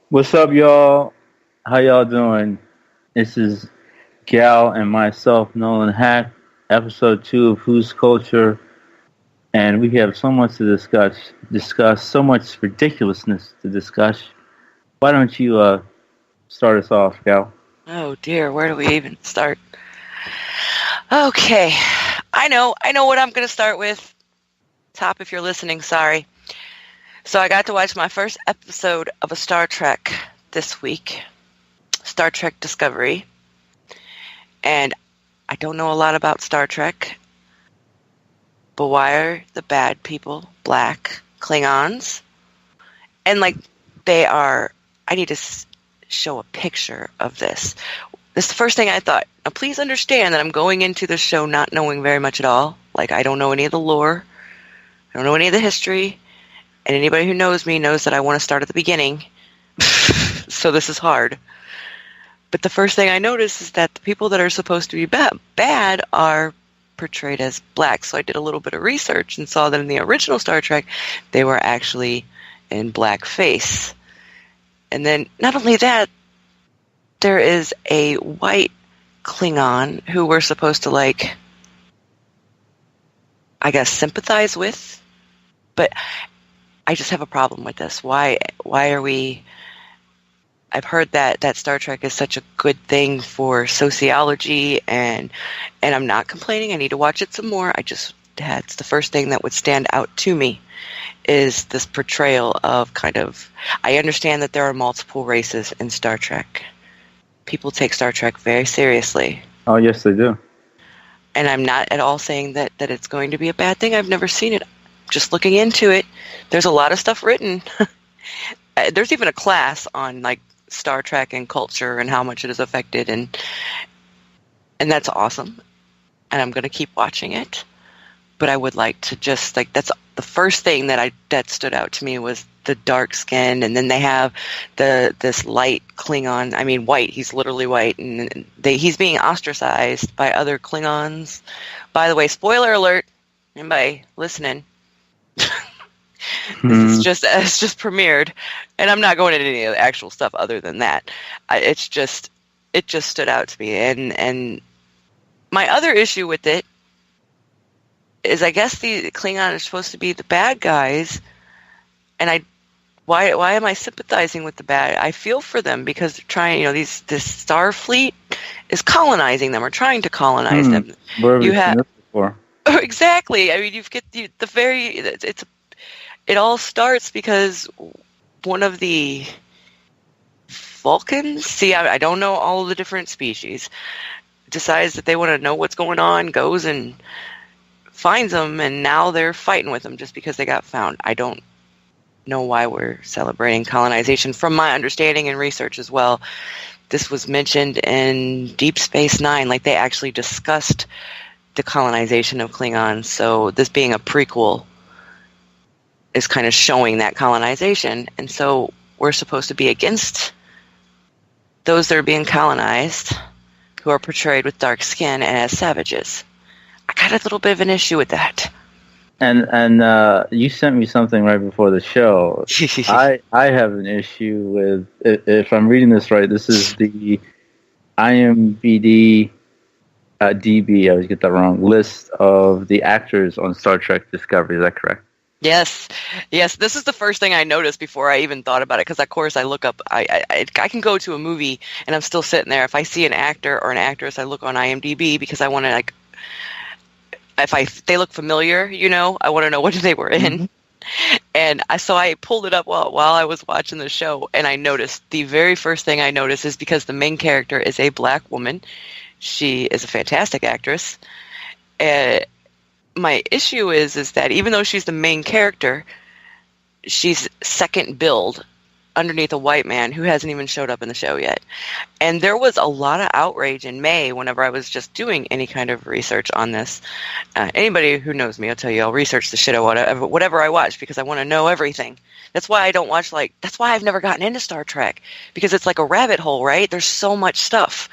What's up, y'all? How y'all doing? This is Gal and myself, Nolan Hack, episode 2 of Who's Culture, and we have so much to discuss so much ridiculousness to discuss. Why don't you start us off, Gal? Oh dear, where do we even start? Okay, I know what I'm going to start with. Top, if you're listening, sorry. So I got to watch my first episode of a Star Trek this week, Star Trek Discovery. And I don't know a lot about Star Trek, but why are the bad people black Klingons? And I need to show a picture of this. This is the first thing I thought. Now, please understand that I'm going into this show not knowing very much at all. Like, I don't know any of the lore. I don't know any of the history. And anybody who knows me knows that I want to start at the beginning. So this is hard. But the first thing I noticed is that the people that are supposed to be bad are portrayed as black. So I did a little bit of research and saw that in the original Star Trek, they were actually in blackface. And then, not only that, there is a white Klingon who we're supposed to, sympathize with. But I just have a problem with this. Why are we... I've heard that Star Trek is such a good thing for sociology, and I'm not complaining. I need to watch it some more. That's the first thing that would stand out to me is this portrayal of I understand that there are multiple races in Star Trek. People take Star Trek very seriously. Oh, yes, they do. And I'm not at all saying that it's going to be a bad thing. I've never seen it. Just looking into it, there's a lot of stuff written. There's even a class on Star Trek and culture and how much it is affected, and that's awesome. And I'm going to keep watching it. But I would like to just that's the first thing that stood out to me was the dark skin, and then they have this light Klingon. I mean, white. He's literally white, and he's being ostracized by other Klingons. By the way, spoiler alert! Anybody listening? It's just premiered, and I'm not going into any of the actual stuff other than that. It just stood out to me, and my other issue with it is I guess the Klingon are supposed to be the bad guys, and why am I sympathizing with the bad? I feel for them because they're trying, this Starfleet is colonizing them or trying to colonize them. Where have you seen this before? Exactly. I mean, it all starts because one of the Vulcans, see, I don't know all of the different species, decides that they want to know what's going on, goes and finds them, and now they're fighting with them just because they got found. I don't know why we're celebrating colonization. From my understanding and research as well, this was mentioned in Deep Space Nine. They actually discussed the colonization of Klingons. So this being a prequel is kind of showing that colonization. And so we're supposed to be against those that are being colonized, who are portrayed with dark skin and as savages. I got a little bit of an issue with that. And you sent me something right before the show. I have an issue with, if I'm reading this right, this is the IMDb DB, I always get that wrong, list of the actors on Star Trek Discovery. Is that correct? Yes. This is the first thing I noticed before I even thought about it, because of course I look up. I can go to a movie and I'm still sitting there. If I see an actor or an actress, I look on IMDb because I want to if they look familiar, I want to know what they were in. Mm-hmm. And so I pulled it up while I was watching the show, and I noticed the very first thing I noticed is because the main character is a black woman. She is a fantastic actress. My issue is that even though she's the main character, she's second billed underneath a white man who hasn't even showed up in the show yet. And there was a lot of outrage in May whenever I was just doing any kind of research on this. Anybody who knows me, I'll tell you, I'll research the shit out whatever I watch because I want to know everything. That's why I don't watch that's why I've never gotten into Star Trek, because it's like a rabbit hole, right? There's so much stuff.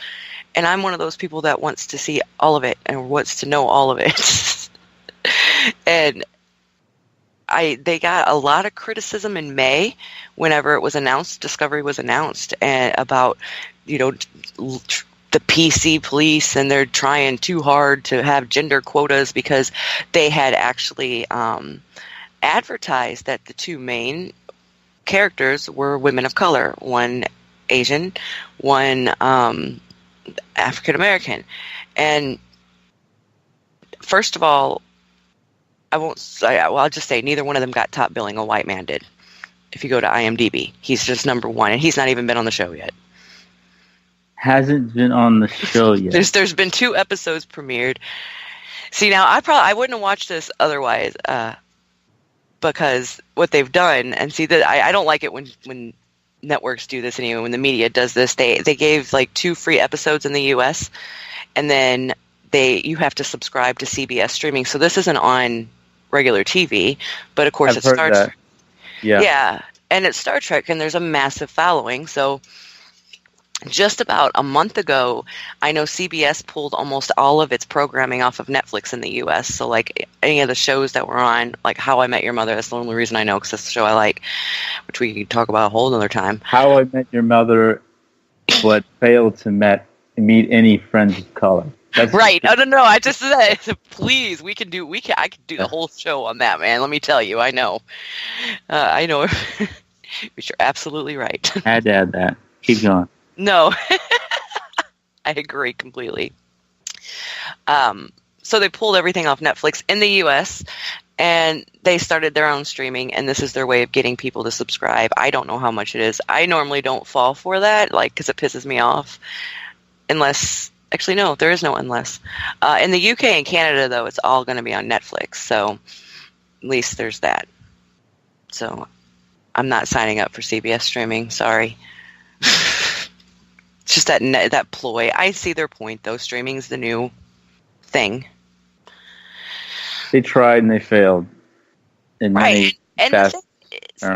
And I'm one of those people that wants to see all of it and wants to know all of it. And they got a lot of criticism in May whenever it was announced, Discovery was announced, and about, the PC police, and they're trying too hard to have gender quotas because they had actually advertised that the two main characters were women of color, one Asian, one African American. And first of all, I'll just say neither one of them got top billing. A white man did. If you go to IMDb, he's just number one, and he's not even been on the show yet. Hasn't been on the show yet. There's been 2 episodes premiered. See, now I wouldn't have watched this otherwise, because what they've done, and see that I don't like it when networks do this anyway. When the media does this, they gave like 2 free episodes in the U.S. and then you have to subscribe to CBS streaming. So this isn't on regular TV, but of course it's Star Trek. Yeah, and it's Star Trek, and there's a massive following. So just about a month ago, I know CBS pulled almost all of its programming off of Netflix in the U.S. So, like, any of the shows that were on, like How I Met Your Mother, that's the only reason I know, because that's the show I like, which we can talk about a whole other time. How I Met Your Mother, but failed to meet any friends of color. That's right. No. I just said, please, I could do the whole show on that, man. Let me tell you, I know. I know. But you're absolutely right. Had to add that. Keep going. No, I agree completely. So they pulled everything off Netflix in the U.S., and they started their own streaming, and this is their way of getting people to subscribe. I don't know how much it is. I normally don't fall for that, because it pisses me off. Actually, no, there is no unless. In the UK and Canada, though, it's all going to be on Netflix, so at least there's that. So I'm not signing up for CBS streaming, sorry. It's just that ploy. I see their point, though. Streaming's the new thing. They tried and they failed. Right. And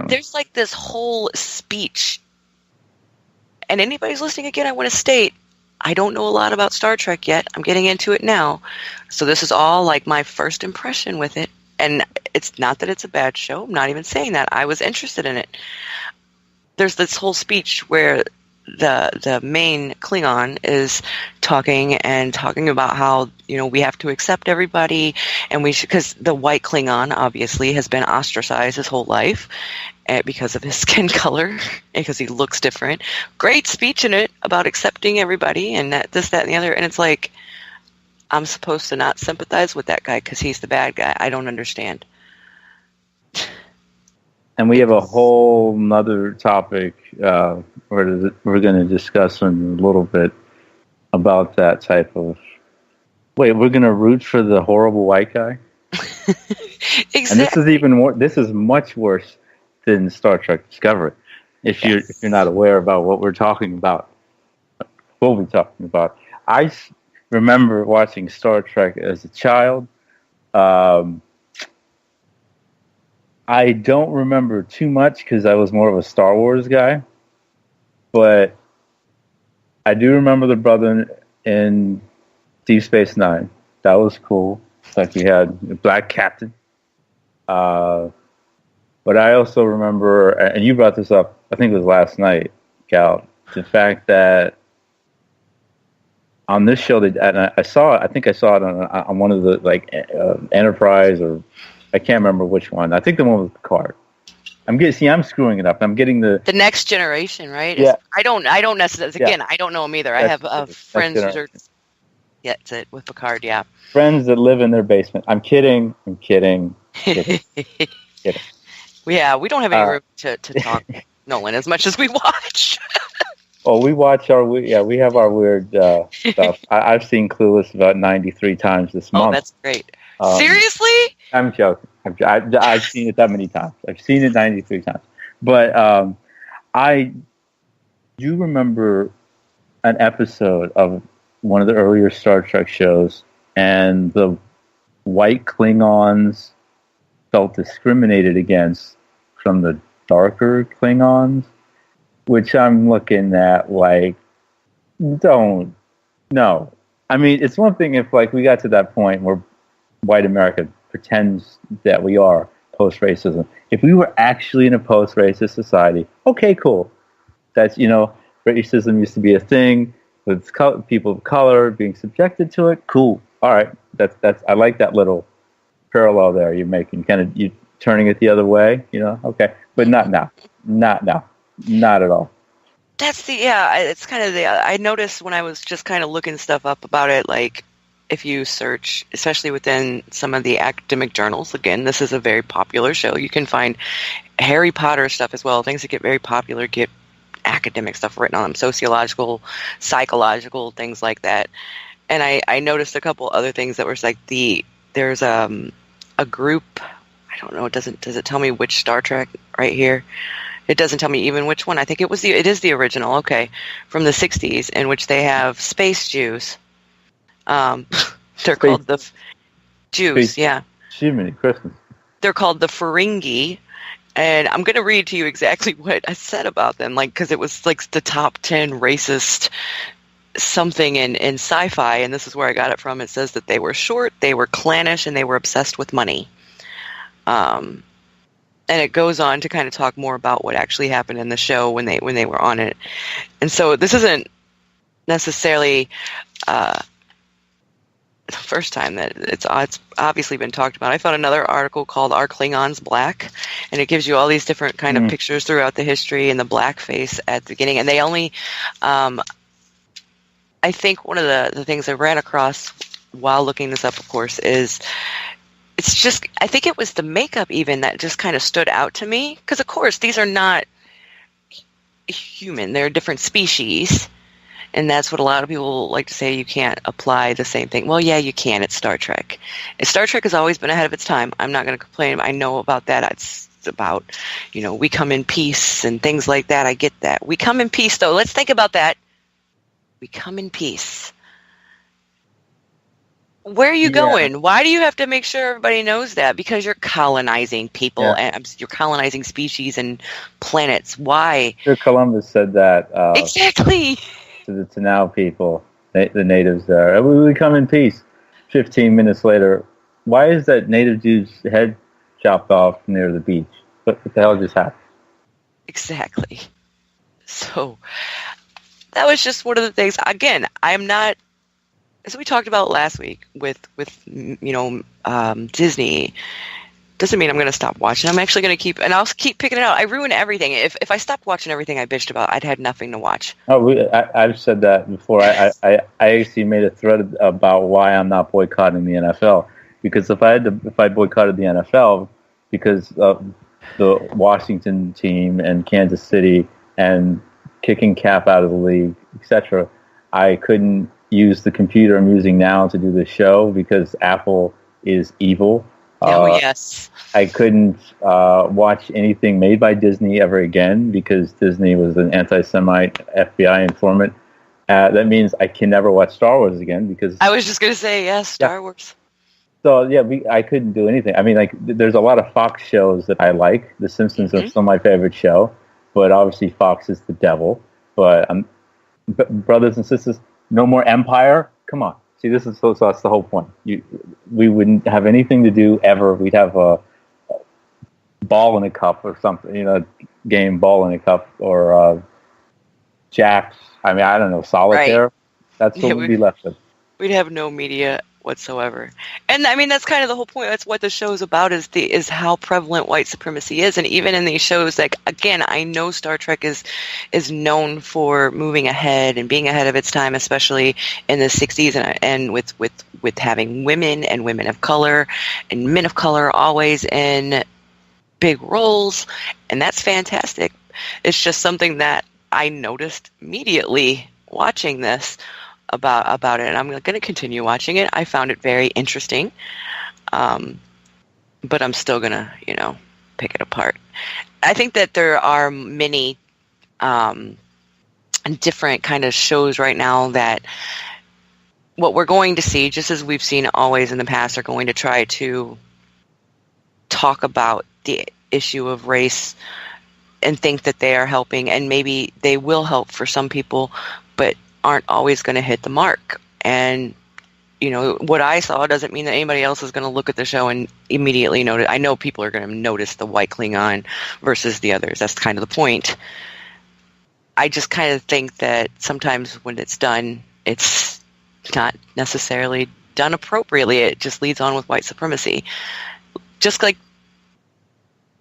there's like this whole speech. And anybody's listening again, I want to state, I don't know a lot about Star Trek yet. I'm getting into it now. So this is all like my first impression with it. And it's not that it's a bad show. I'm not even saying that. I was interested in it. There's this whole speech where the main Klingon is talking about how, we have to accept everybody, and because the white Klingon obviously has been ostracized his whole life because of his skin color, because he looks different. Great speech in it about accepting everybody and this, that, and the other. And it's like, I'm supposed to not sympathize with that guy because he's the bad guy. I don't understand. And we have a whole nother topic we're going to discuss in a little bit about that type of... Wait, we're going to root for the horrible white guy? Exactly. And this is even more. This is much worse than Star Trek Discovery. If you're not aware about what we're talking about, we'll be talking about. I remember watching Star Trek as a child. I don't remember too much because I was more of a Star Wars guy, but I do remember the brother in Deep Space Nine. That was cool. It's like we had a black captain. But I also remember, and you brought this up, I think it was last night, Gal, the fact that on this show, and I saw it. I think I saw it on one of the Enterprise, or I can't remember which one. I think the one with Picard. I'm screwing it up. I'm getting the Next Generation, right? Yeah. I don't necessarily. Again, I don't know them either. I have friends who are. Yeah, it's it with Picard. Yeah. Friends that live in their basement. I'm kidding. kidding. Yeah, we don't have any room to talk, Nolan, as much as we watch. Oh, we watch we have our weird stuff. I've seen Clueless about 93 times this month. Oh, that's great. Seriously? I'm joking. I've seen it that many times. I've seen it 93 times. But I do remember an episode of one of the earlier Star Trek shows, and the white Klingons felt discriminated against from the darker Klingons, which I'm looking at like, no. I mean, it's one thing if we got to that point where white America pretends that we are post-racism. If we were actually in a post-racist society, okay, cool. That's, racism used to be a thing with people of color being subjected to it. Cool. All right. That's I like that little parallel there you're making. Kind of you turning it the other way, Okay, but not now. Not now. Not at all. It's kind of I noticed when I was just kind of looking stuff up about it, like if you search, especially within some of the academic journals, again, this is a very popular show. You can find Harry Potter stuff as well. Things that get very popular get academic stuff written on them, sociological, psychological, things like that. And I noticed a couple other things that was like there's a group, I don't know, does it tell me which Star Trek right here? It doesn't tell me even which one. I think it is the original, okay, from the 60s, in which they have space Jews. They're called the Jews, yeah. Jiminy Christmas. They're called the Ferengi, and I'm going to read to you exactly what I said about them, because it was like the top 10 racist something in sci-fi, and this is where I got it from. It says that they were short, they were clannish, and they were obsessed with money. And it goes on to kind of talk more about what actually happened in the show when they were on it. And so this isn't necessarily the first time that it's obviously been talked about. I found another article called "Are Klingons Black?" and it gives you all these different kind of pictures throughout the history and the blackface at the beginning. And they only, I think one of the things I ran across while looking this up, of course, is it's just, I think it was the makeup even that just kind of stood out to me. Because, of course, these are not human. They're different species. And that's what a lot of people like to say, you can't apply the same thing. Well, yeah, you can. It's Star Trek. And Star Trek has always been ahead of its time. I'm not going to complain. I know about that. It's about, we come in peace and things like that. I get that. We come in peace, though. Let's think about that. We come in peace. Where are you going? Why do you have to make sure everybody knows that? Because you're colonizing people and you're colonizing species and planets. Why? Sir Columbus said that. Exactly. To the Tanao people, the natives there. We come in peace. 15 minutes later, why is that native dude's head chopped off near the beach? What the hell just happened? Exactly. So that was just one of the things. Again, I'm not, as we talked about last week with Disney, doesn't mean I'm going to stop watching. I'm actually going to keep picking it out. I ruin everything. If I stopped watching everything I bitched about, I'd had nothing to watch. Oh, I've said that before. I actually made a thread about why I'm not boycotting the NFL, because if I boycotted the NFL because of the Washington team and Kansas City and kicking Cap out of the league, etc., I couldn't use the computer I'm using now to do the show because Apple is evil. Yes. I couldn't watch anything made by Disney ever again because Disney was an anti-Semite FBI informant. That means I can never watch Star Wars again because... I was just going to say, yes, Star Wars. So, I couldn't do anything. I mean, there's a lot of Fox shows that I like. The Simpsons are still my favorite show, but obviously Fox is the devil. But brothers and sisters, no more Empire? Come on. See, that's the whole point. We wouldn't have anything to do ever. We'd have a ball in a cup or something, game ball in a cup or jacks. I mean, I don't know, solitaire. Right. That's what we'd be left with. We'd have no media whatsoever. And I mean, that's kind of the whole point. That's what the show's about is how prevalent white supremacy is. And even in these shows, like, again, I know Star Trek is known for moving ahead and being ahead of its time, especially in the 60s and with having women and women of color and men of color always in big roles. And that's fantastic. It's just something that I noticed immediately watching this about it, and I'm going to continue watching it. I found it very interesting, but I'm still going to, pick it apart. I think that there are many different kind of shows right now that what we're going to see, just as we've seen always in the past, are going to try to talk about the issue of race and think that they are helping, and maybe they will help for some people, but aren't always going to hit the mark. And what I saw doesn't mean that anybody else is going to look at the show and immediately notice. I know people are going to notice the white Klingon versus the others. That's kind of the point. I just kind of think that sometimes when it's done, it's not necessarily done appropriately. It just leads on with white supremacy. Just like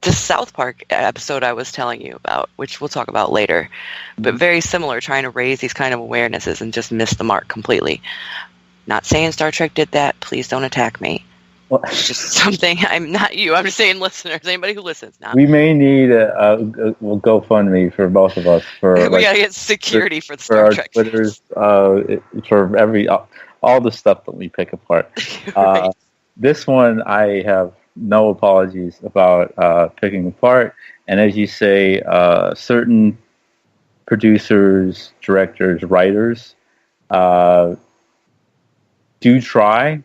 the South Park episode I was telling you about, which we'll talk about later, but very similar, trying to raise these kind of awarenesses and just miss the mark completely. Not saying Star Trek did that. Please don't attack me. Well, it's just something. I'm not you. I'm just saying listeners, anybody who listens. Not we may need a GoFundMe for both of us. We gotta get security for the Star Trek. Twitters, for all the stuff that we pick apart. Right. This one I have no apologies about picking apart. And as you say, certain producers, directors, writers do try,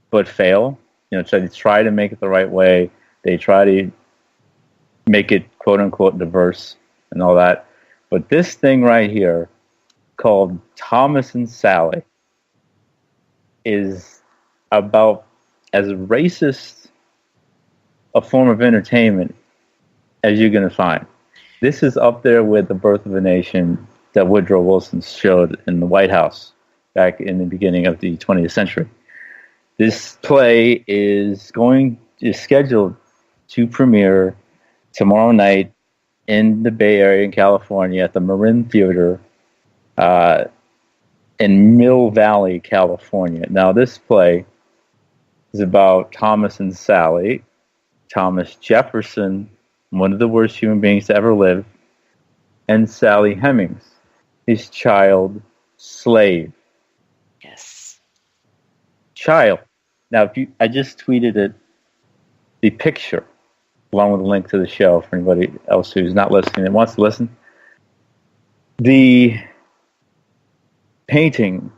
but fail. They try to make it the right way. They try to make it quote unquote diverse and all that. But this thing right here, called Thomas and Sally, is about as racist a form of entertainment as you're going to find. This is up there with The Birth of a Nation that Woodrow Wilson showed in the White House back in the beginning of the 20th century. This play is scheduled to premiere tomorrow night in the Bay Area in California at the Marin Theater in Mill Valley, California. Now, this play is about Thomas and Sally, Thomas Jefferson, one of the worst human beings to ever live, and Sally Hemings, his child slave. Yes. Child. Now, I just tweeted it, the picture, along with a link to the show for anybody else who's not listening and wants to listen. The painting,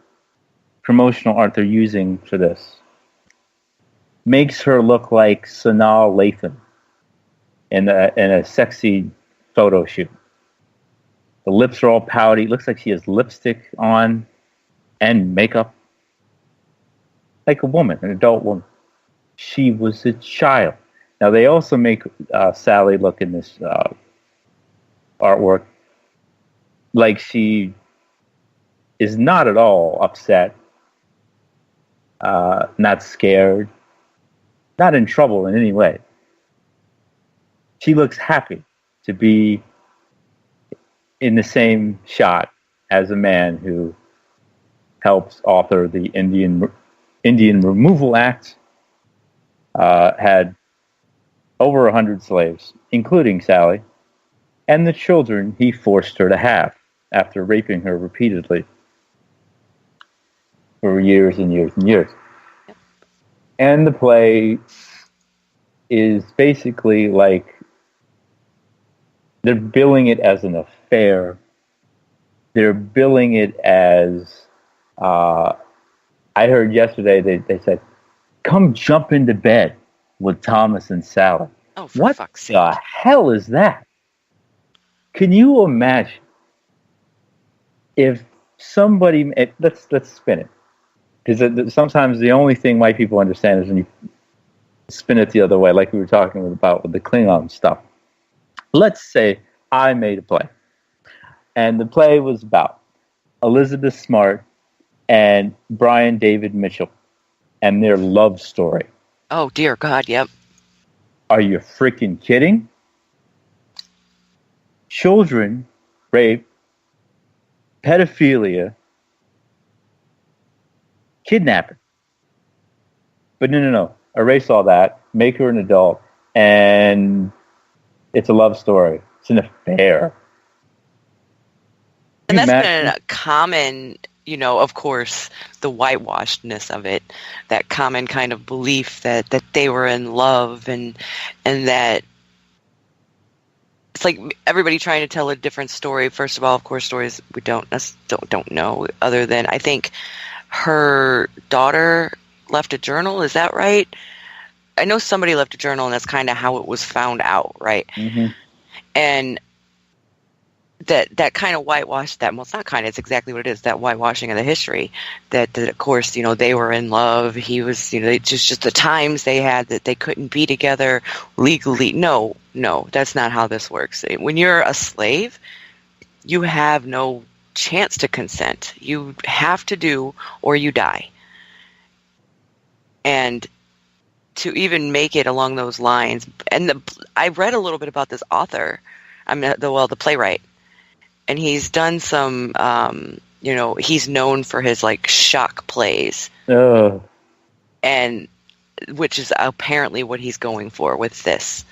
promotional art they're using for this, makes her look like Sanaa Lathan in a sexy photo shoot. The lips are all pouty. Looks like she has lipstick on and makeup. Like a woman, an adult woman. She was a child. Now, they also make Sally look in this artwork like she is not at all upset, not scared, not in trouble in any way. She looks happy to be in the same shot as a man who helped author the Indian Removal Act, had over 100 slaves, including Sally, and the children he forced her to have after raping her repeatedly for years and years and years. And the play is basically like they're billing it as an affair. They're billing it as, I heard yesterday they said, come jump into bed with Thomas and Sally. Oh, for what fuck's sake. the hell is that? Can you imagine if somebody, let's spin it. Because sometimes the only thing white people understand is when you spin it the other way, like we were talking about with the Klingon stuff. Let's say I made a play. And the play was about Elizabeth Smart and Brian David Mitchell and their love story. Oh, dear God, yep. Are you freaking kidding? Children, rape, pedophilia, kidnapping. But no. Erase all that. Make her an adult. And it's a love story. It's an affair. And that's been a common, of course, the whitewashedness of it, that common kind of belief that they were in love and that it's like everybody trying to tell a different story. First of all, of course, stories we don't know, other than I think her daughter left a journal. Is that right? I know somebody left a journal, and that's kind of how it was found out, right? Mm-hmm. And that kind of whitewash that, well, it's not kind of, it's exactly what it is, that whitewashing of the history, that of course, they were in love, he was, just the times they had, that they couldn't be together legally. No, that's not how this works. When you're a slave, you have no chance to consent. You have to do, or you die. And to even make it along those lines, and I read a little bit about this author, the playwright, and he's done some, he's known for his like shock plays, and which is apparently what he's going for with this.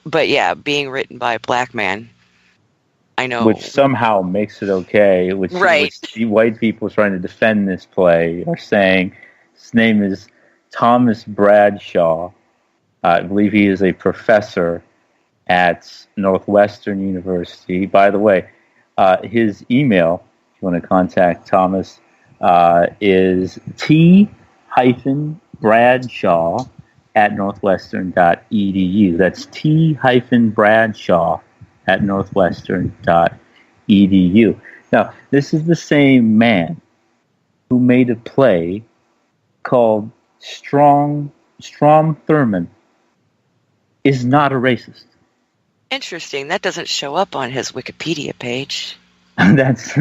But yeah, being written by a black man, I know, which somehow makes it okay. Which the white people trying to defend this play are saying his name is Thomas Bradshaw. I believe he is a professor at Northwestern University. By the way, his email, if you want to contact Thomas, is t-bradshaw@northwestern.edu. That's t-bradshaw@northwestern.edu. Now, this is the same man who made a play called Strom Thurmond is not a racist. Interesting. That doesn't show up on his Wikipedia page. That's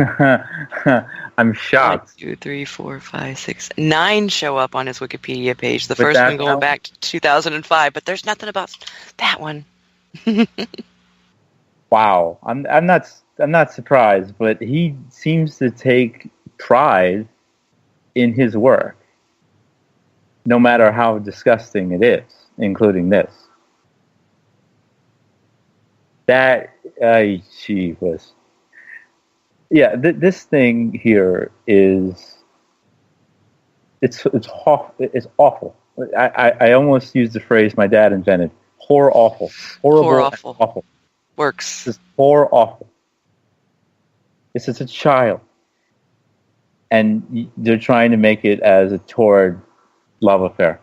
I'm shocked. 1, 2, 3, 4, 5, 6, 9 show up on his Wikipedia page. The first one going back to 2005, but there's nothing about that one. Wow, I'm not surprised, but he seems to take pride in his work, no matter how disgusting it is, including this. That she was. Yeah, this thing here is it's awful. I almost used the phrase my dad invented: horror awful, horrible, awful. Works. It's horror awful. This is a child, and they're trying to make it as a torrid love affair.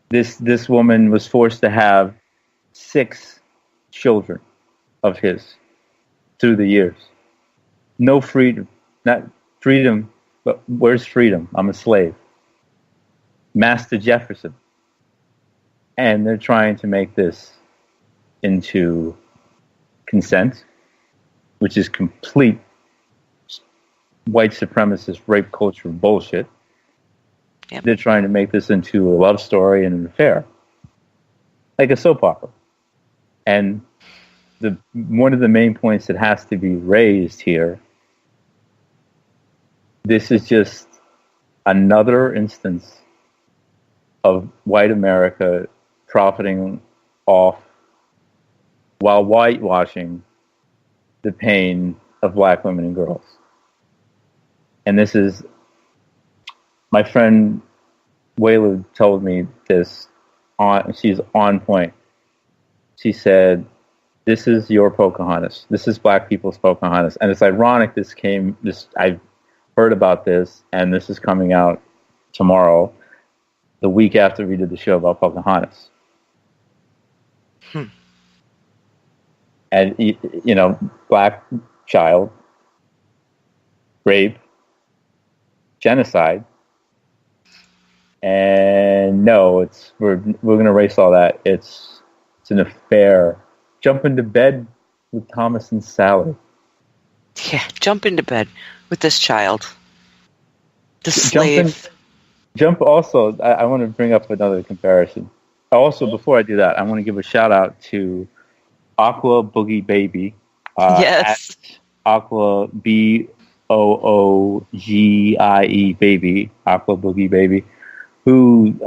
This woman was forced to have 6 children of his through the years. No freedom. Not freedom, but where's freedom? I'm a slave. Master Jefferson. And they're trying to make this into consent, which is complete white supremacist rape culture bullshit. Yep. They're trying to make this into a love story and an affair, like a soap opera. And one of the main points that has to be raised here, this is just another instance of white America profiting off while whitewashing the pain of black women and girls. And this is, my friend Wayla told me this, she's on point. She said, this is your Pocahontas. This is black people's Pocahontas. And it's ironic I heard about this, and this is coming out tomorrow, the week after we did the show about Pocahontas. And, black child, rape, genocide. And no, we're going to erase all that. It's an affair. Jump into bed with Thomas and Sally. Yeah, jump into bed with this child. The slave. Jump also, I want to bring up another comparison. Also, before I do that, I want to give a shout out to Aqua Boogie Baby. Yes. Aqua BOOGIE Baby. Aqua Boogie Baby. Who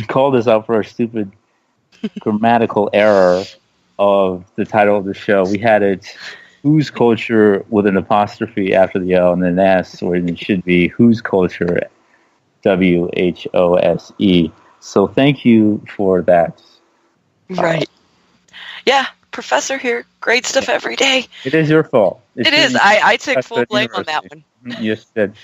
called us out for a stupid grammatical error of the title of the show. We had it Whose Culture with an apostrophe after the L and an S, where it should be Whose Culture, WHOSE. So thank you for that. Right. Yeah, professor here. Great stuff every day. It is your fault. It is. I take full blame on that one. You said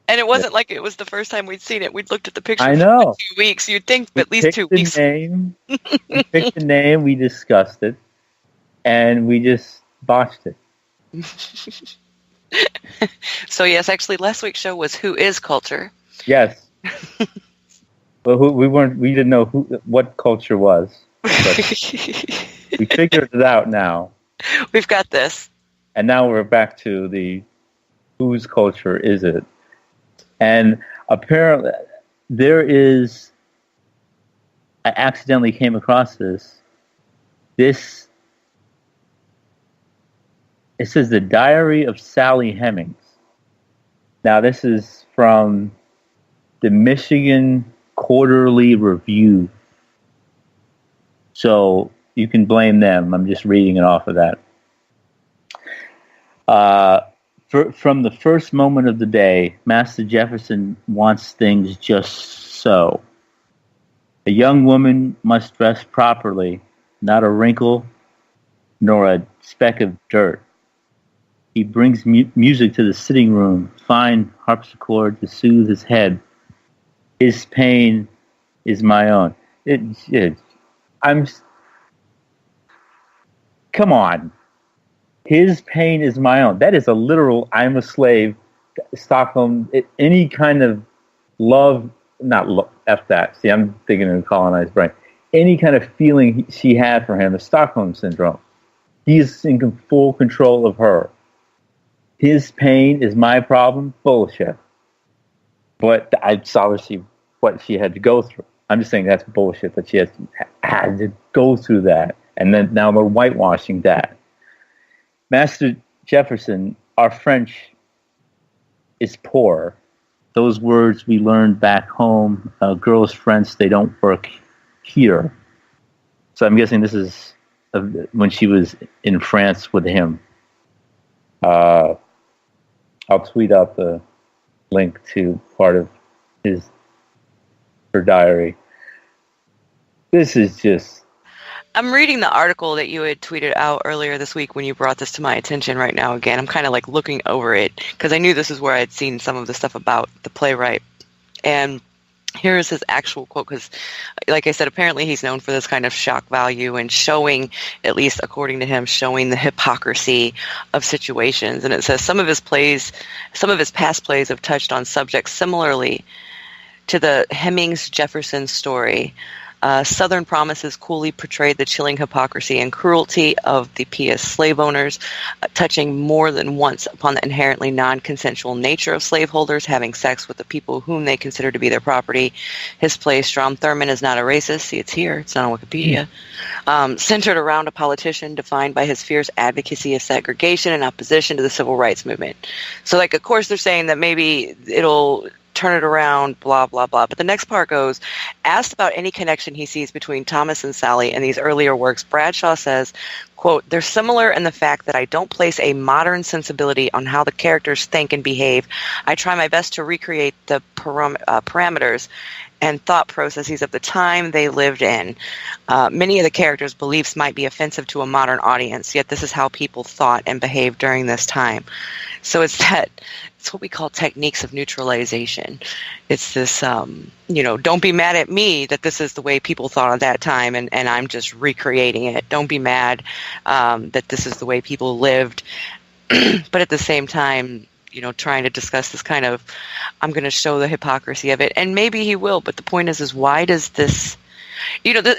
And it wasn't like it was the first time we'd seen it. We'd looked at the picture I for know. like 2 weeks. You'd think at least 2 weeks. We picked the name, we discussed it, and we just botched it. So yes, actually, last week's show was Who is Culture? Yes. Well, we didn't know what culture was. But we figured it out now. We've got this. And now we're back to the whose culture is it? And apparently I accidentally came across this. It says The Diary of Sally Hemings. Now this is from the Michigan Quarterly Review. So you can blame them. I'm just reading it off of that. From the first moment of the day, Master Jefferson wants things just so. A young woman must dress properly, not a wrinkle nor a speck of dirt. He brings music to the sitting room, fine harpsichord to soothe his head. His pain is my own. Come on. His pain is my own. That is a literal I'm a slave, Stockholm, any kind of love, not love, F that. See, I'm thinking in a colonized brain. Any kind of feeling she had for him, the Stockholm Syndrome. He's in full control of her. His pain is my problem? Bullshit. But it's obviously what she had to go through. I'm just saying that's bullshit, that she had to go through that. And then now they're whitewashing that. Master Jefferson, our French is poor. Those words we learned back home. Girls' French, they don't work here. So I'm guessing this is when she was in France with him. I'll tweet out the link to part of her diary. This is just... I'm reading the article that you had tweeted out earlier this week when you brought this to my attention right now again. I'm kind of like looking over it because I knew this is where I'd seen some of the stuff about the playwright. And here is his actual quote because, like I said, apparently he's known for this kind of shock value and showing, at least according to him, showing the hypocrisy of situations. And it says some of his past plays have touched on subjects similarly to the Hemings-Jefferson story. Southern Promises coolly portrayed the chilling hypocrisy and cruelty of the P.S. slave owners, touching more than once upon the inherently non-consensual nature of slaveholders having sex with the people whom they consider to be their property. His play, Strom Thurmond is Not a Racist, see it's here, it's not on Wikipedia, centered around a politician defined by his fierce advocacy of segregation and opposition to the civil rights movement. So, like, of course they're saying that maybe it'll turn it around, blah, blah, blah. But the next part goes, asked about any connection he sees between Thomas and Sally in these earlier works, Bradshaw says, quote, they're similar in the fact that I don't place a modern sensibility on how the characters think and behave. I try my best to recreate the parameters and thought processes of the time they lived in. Many of the characters' beliefs might be offensive to a modern audience, yet this is how people thought and behaved during this time. So it's what we call techniques of neutralization. It's this, don't be mad at me that this is the way people thought at that time and I'm just recreating it. Don't be mad that this is the way people lived. But at the same time, trying to discuss this kind of, I'm going to show the hypocrisy of it. And maybe he will, but the point is why does this,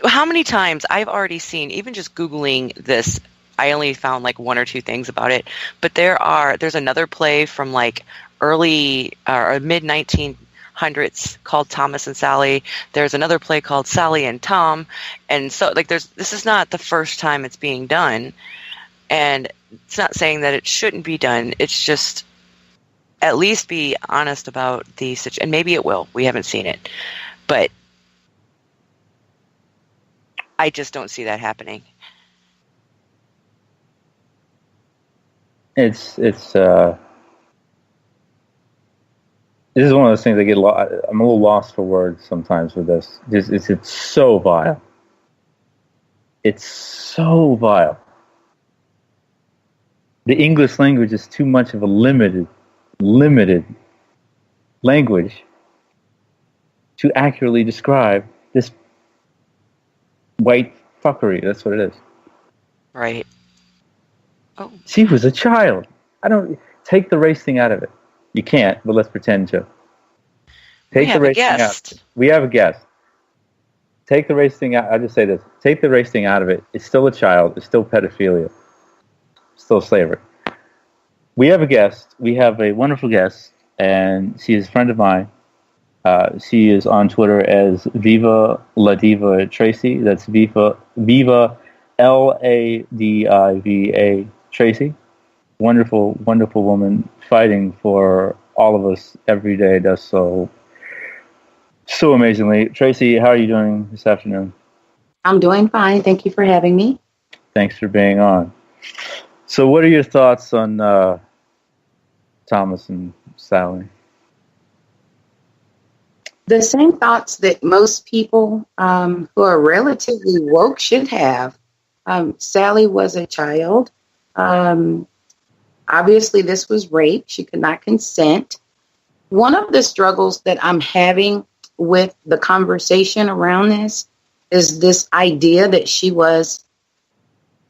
how many times I've already seen, even just Googling this, I only found like one or two things about it, but there's another play from like early or mid 1900s called Thomas and Sally. There's another play called Sally and Tom. And so like this is not the first time it's being done. And it's not saying that it shouldn't be done. It's just at least be honest about the situation. And maybe it will. We haven't seen it. But I just don't see that happening. This is one of those things I get. I'm a little lost for words sometimes with this. It's so vile. It's so vile. The English language is too much of a limited language to accurately describe this white fuckery. That's what it is. Right. Oh. She was a child. I don't take the race thing out of it. You can't, but let's pretend to. Take the race thing out. We have a guest. Take the race thing out. I'll just say this. Take the race thing out of it. It's still a child. It's still pedophilia. It's still slavery. We have a guest. We have a wonderful guest, and she is a friend of mine. She is on Twitter as Viva La Diva Tracy. That's Viva Ladiva Tracy. Wonderful, wonderful woman fighting for all of us every day. Does so amazingly. Tracy, how are you doing this afternoon? I'm doing fine. Thank you for having me. Thanks for being on. So what are your thoughts on Thomas and Sally? The same thoughts that most people who are relatively woke should have. Sally was a child. Obviously, this was rape. She could not consent. One of the struggles that I'm having with the conversation around this is this idea that she was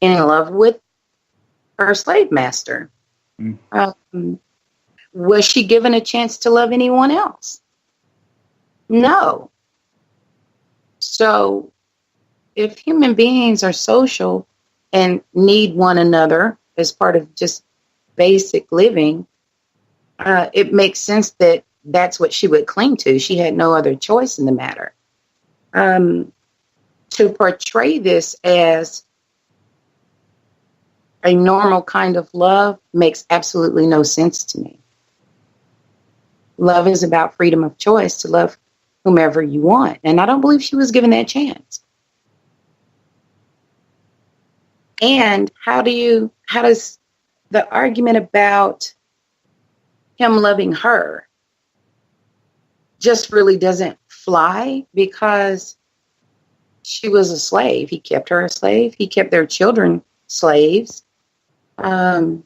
in love with her slave master. Was she given a chance to love anyone else? No. So if human beings are social and need one another as part of just basic living, it makes sense that that's what she would cling to. She had no other choice in the matter. To portray this as a normal kind of love makes absolutely no sense to me. Love is about freedom of choice to love whomever you want. And I don't believe she was given that chance. And how does the argument about him loving her just really doesn't fly, because she was a slave. He kept her a slave. He kept their children slaves. And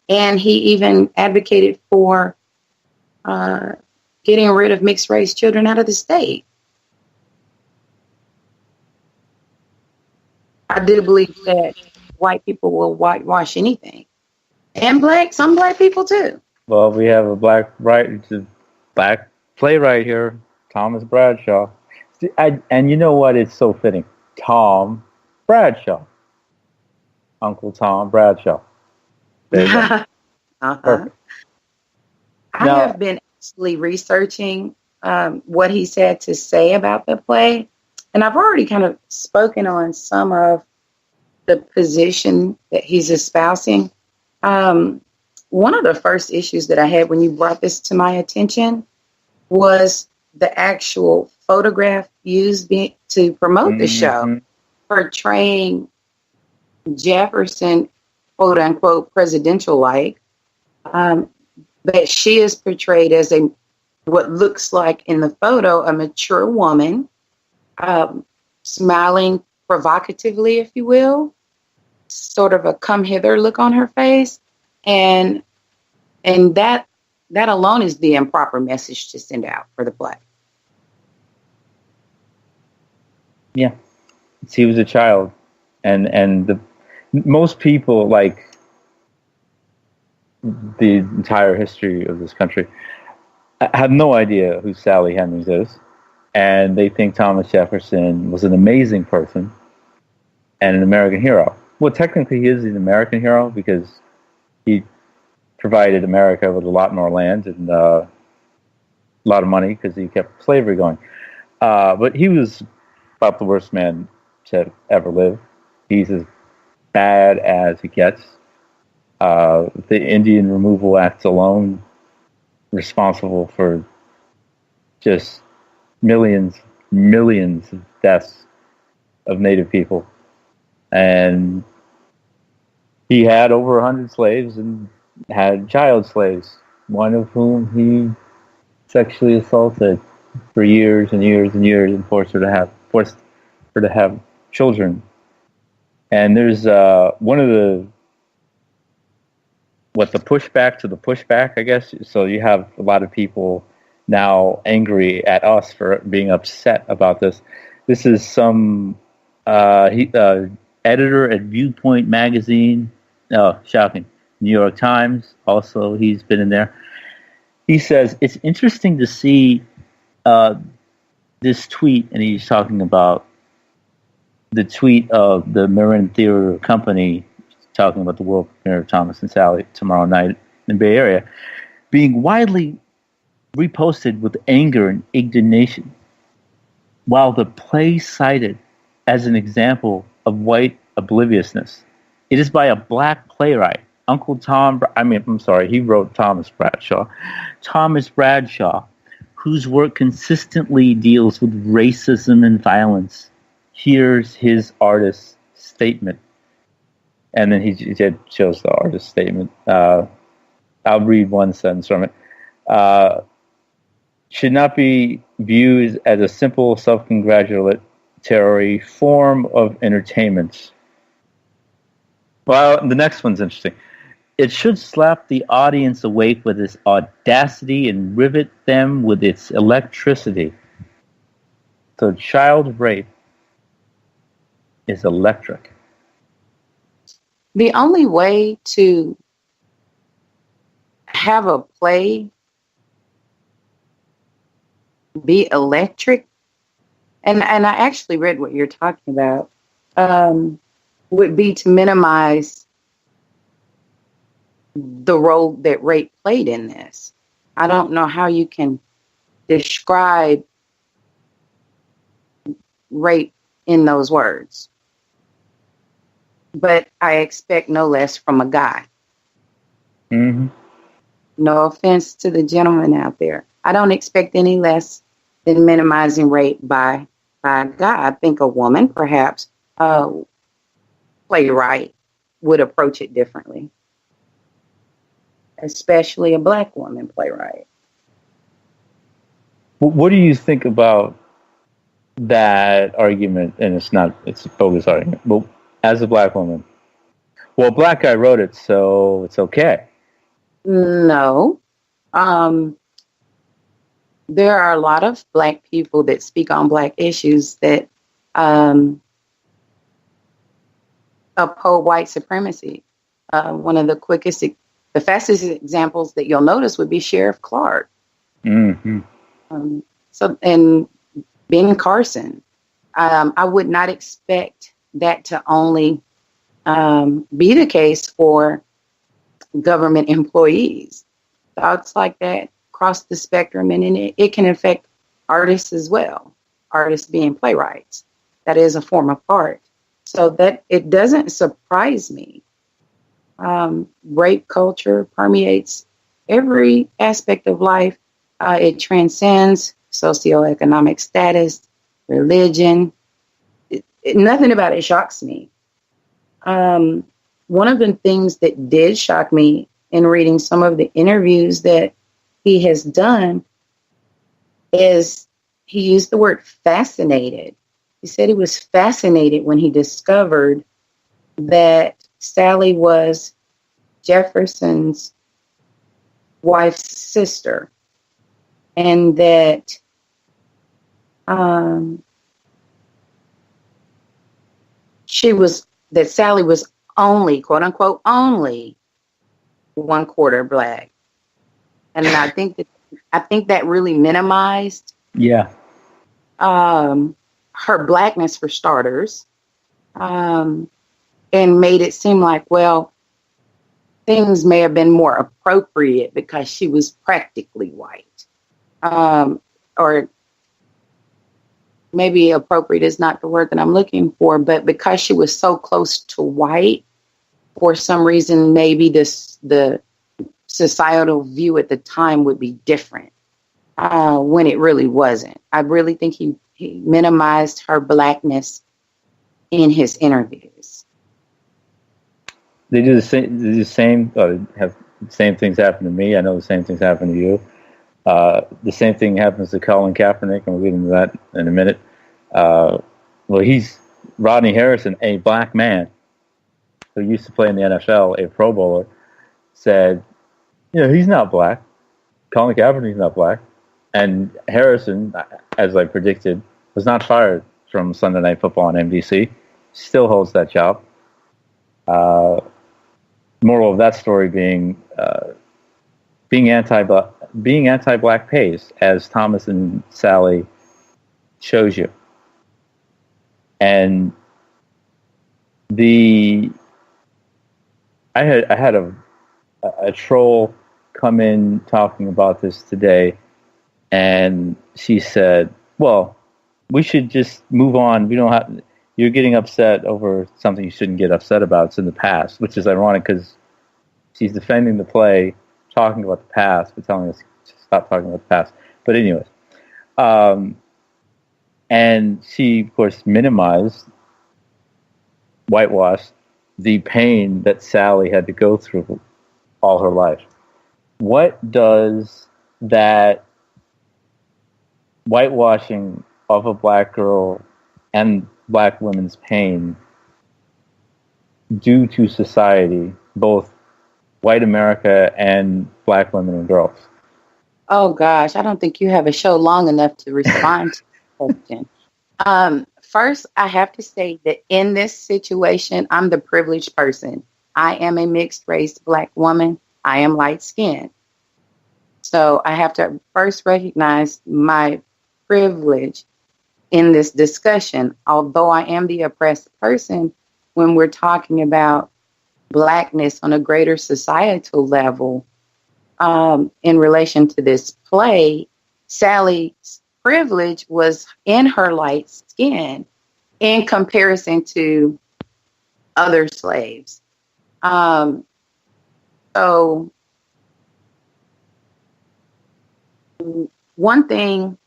he even advocated for getting rid of mixed race children out of the state. I do believe that white people will whitewash anything, and some black people too. Well, we have a black playwright here, Thomas Bradshaw, and you know what? It's so fitting, Tom Bradshaw, Uncle Tom Bradshaw. There you go. Perfect. I have been actually researching what he had to say about the play, and I've already kind of spoken on some of the position that he's espousing. One of the first issues that I had when you brought this to my attention was the actual photograph used to promote the show, portraying Jefferson, quote unquote, presidential-like. But she is portrayed as what looks like in the photo, a mature woman, smiling provocatively, if you will, sort of a come hither look on her face. And that alone is the improper message to send out for the play. Yeah. He was a child. And most people, like the entire history of this country, have no idea who Sally Hemings is. And they think Thomas Jefferson was an amazing person and an American hero. Well, technically he is an American hero because he provided America with a lot more land and a lot of money because he kept slavery going. But he was about the worst man to ever live. He's as bad as it gets. The Indian Removal Act alone responsible for just millions of deaths of Native people. And he had over 100 slaves and had child slaves, one of whom he sexually assaulted for years and years and years and forced her to have children. And there's one of the the pushback to the pushback, I guess. So you have a lot of people now angry at us for being upset about this. This is some editor at Viewpoint magazine. Oh, shocking. New York Times. Also, he's been in there. He says it's interesting to see this tweet, and he's talking about the tweet of the Marin Theater Company talking about the world premiere of Thomas and Sally tomorrow night in the Bay Area, being widely reposted with anger and indignation, while the play cited as an example of white obliviousness. It is by a black playwright, Uncle Tom, he wrote Thomas Bradshaw. Thomas Bradshaw, whose work consistently deals with racism and violence. Here's his artist's statement. And then he shows the artist's statement. I'll read one sentence from it. Should not be viewed as a simple self-congratulatory form of entertainment. Well, the next one's interesting. It should slap the audience awake with its audacity and rivet them with its electricity. So child rape is electric. The only way to have a play be electric, and I actually read what you're talking about, would be to minimize the role that rape played in this. I don't know how you can describe rape in those words, but I expect no less from a guy. Mm-hmm. No offense to the gentleman out there. I don't expect any less than minimizing rape by a guy. I think a woman, perhaps, playwright, would approach it differently. Especially a black woman playwright. What do you think about that argument? And it's a bogus argument. But as a black woman, well, a black guy wrote it, so it's okay. No. There are a lot of black people that speak on black issues that uphold white supremacy. One of the fastest examples that you'll notice would be Sheriff Clark. Mm-hmm. And Ben Carson. I would not expect that to only be the case for government employees. Thoughts like that cross the spectrum, and it can affect artists as well. Artists being playwrights. That is a form of art. So that it doesn't surprise me. Rape culture permeates every aspect of life. It transcends socioeconomic status, religion. Nothing about it shocks me. One of the things that did shock me in reading some of the interviews that he has done is he used the word fascinated. He said he was fascinated when he discovered that Sally was Jefferson's wife's sister, and that Sally was only, quote unquote, only 1/4 black. And I think that really minimized her blackness, for starters, and made it seem like, well, things may have been more appropriate because she was practically white. Or maybe appropriate is not the word that I'm looking for, but because she was so close to white, for some reason, maybe the societal view at the time would be different when it really wasn't. I really think he minimized her blackness in his interviews. They do the same. Have the same things happen to me. I know the same things happen to you. The same thing happens to Colin Kaepernick, and we'll get into that in a minute. He's Rodney Harrison, a black man who used to play in the NFL, a Pro Bowler. said, he's not black. Colin Kaepernick's not black. And Harrison, as I predicted, was not fired from Sunday Night Football on NBC. Still holds that job. Moral of that story being anti-black pays, as Thomas and Sally shows you. And I had a troll come in talking about this today, and she said, "Well, we should just move on. We don't have. You're getting upset over something you shouldn't get upset about. It's in the past," which is ironic because she's defending the play, talking about the past, but telling us to stop talking about the past. But anyways, and she, of course, whitewashed the pain that Sally had to go through all her life. What does that whitewashing of a black girl and black women's pain do to society, both white America and black women and girls? Oh, gosh, I don't think you have a show long enough to respond to the question. First, I have to say that in this situation, I'm the privileged person. I am a mixed race black woman. I am light skinned. So I have to first recognize my privilege in this discussion. Although I am the oppressed person, when we're talking about blackness on a greater societal level, in relation to this play, Sally's privilege was in her light skin in comparison to other slaves. So one thing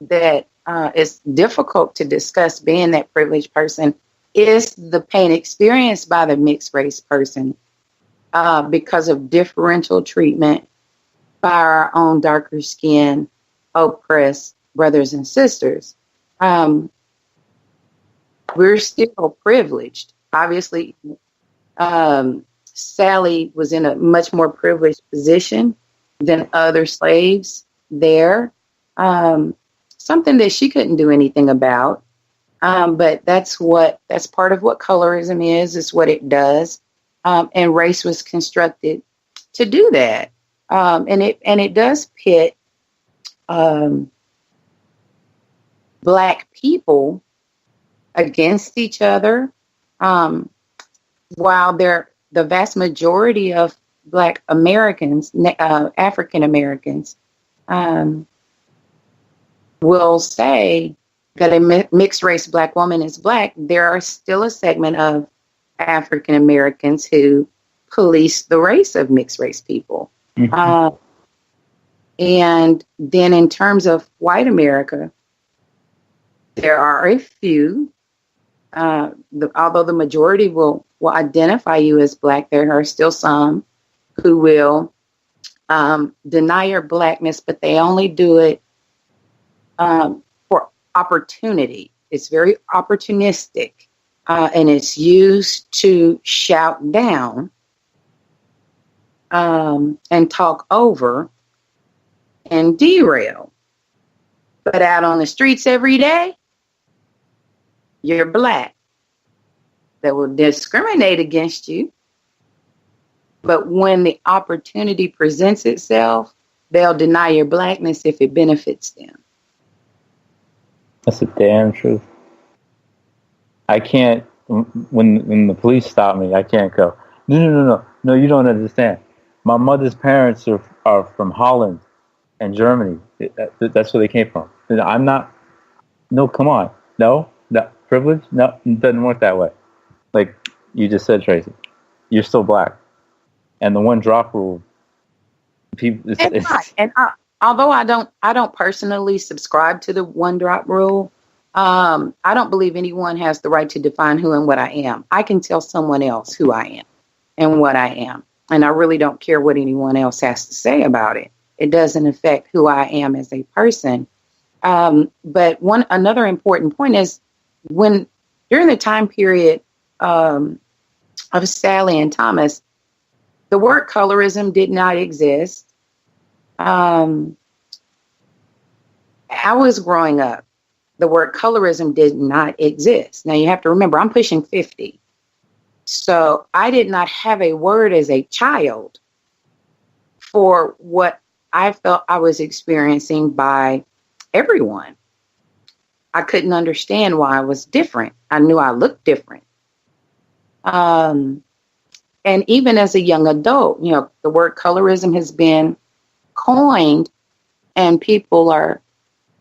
that is difficult to discuss being that privileged person is the pain experienced by the mixed race person because of differential treatment by our own darker skin, oppressed brothers and sisters. We're still privileged. Obviously, Sally was in a much more privileged position than other slaves there. Something that she couldn't do anything about. But that's part of what colorism is what it does. And race was constructed to do that. And it does pit black people against each other, while the vast majority of black Americans, African Americans, will say that a mixed race black woman is black. There are still a segment of African Americans who police the race of mixed race people. Mm-hmm. And then in terms of white America, there are a few, although the majority will identify you as black, there are still some who will deny your blackness, but they only do it for opportunity. It's very opportunistic, and it's used to shout down and talk over and derail. But out on the streets every day, you're black. They will discriminate against you. But when the opportunity presents itself, they'll deny your blackness if it benefits them. That's the damn truth. I can't, when the police stop me, I can't go, no, you don't understand. My mother's parents are from Holland and Germany. That's where they came from. I'm not, no, come on. No, privilege? No, it doesn't work that way. Like you just said, Tracy, you're still black. And the one drop rule, people. Although I don't personally subscribe to the one drop rule, I don't believe anyone has the right to define who and what I am. I can tell someone else who I am and what I am. And I really don't care what anyone else has to say about it. It doesn't affect who I am as a person. But another important point is during the time period of Sally and Thomas, the word colorism did not exist. I was growing up. The word colorism did not exist. Now you have to remember, I'm pushing 50. So I did not have a word as a child for what I felt I was experiencing by everyone. I couldn't understand why I was different. I knew I looked different. And even as a young adult, the word colorism has been coined and people are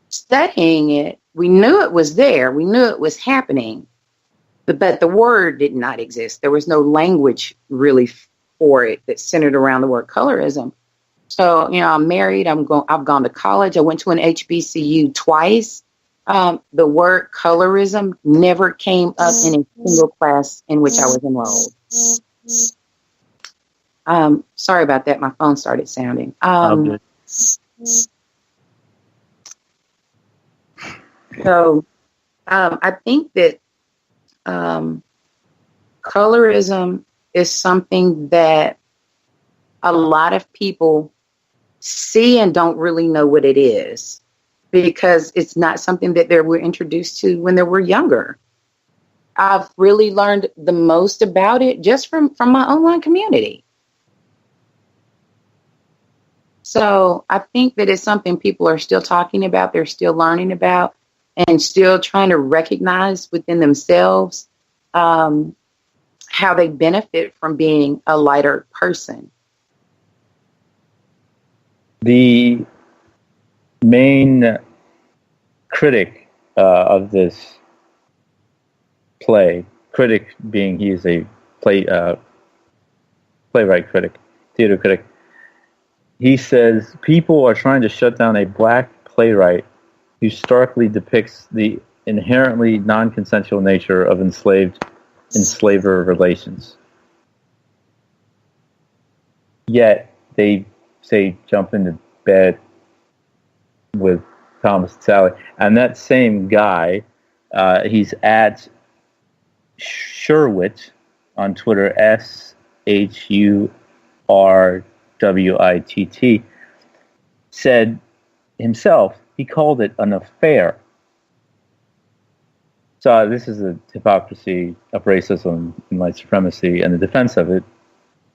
studying it. We knew it was there. We knew it was happening, but the word did not exist. There was no language really for it that centered around the word colorism. So, I'm married. I've gone to college. I went to an HBCU twice. The word colorism never came up in a single class in which I was enrolled. Sorry about that. My phone started sounding. So I think that colorism is something that a lot of people see and don't really know what it is, because it's not something that they were introduced to when they were younger. I've really learned the most about it just from my online community. So I think that it's something people are still talking about, they're still learning about, and still trying to recognize within themselves how they benefit from being a lighter person. The main critic of this play, critic being he is a playwright critic, theater critic, he says people are trying to shut down a black playwright who starkly depicts the inherently non-consensual nature of enslaver relations. Yet they say jump into bed with Thomas and Sally. And that same guy, he's at Shurwitt on Twitter, SHURWITT, said himself, he called it an affair. So this is a hypocrisy of racism and white supremacy and the defense of it,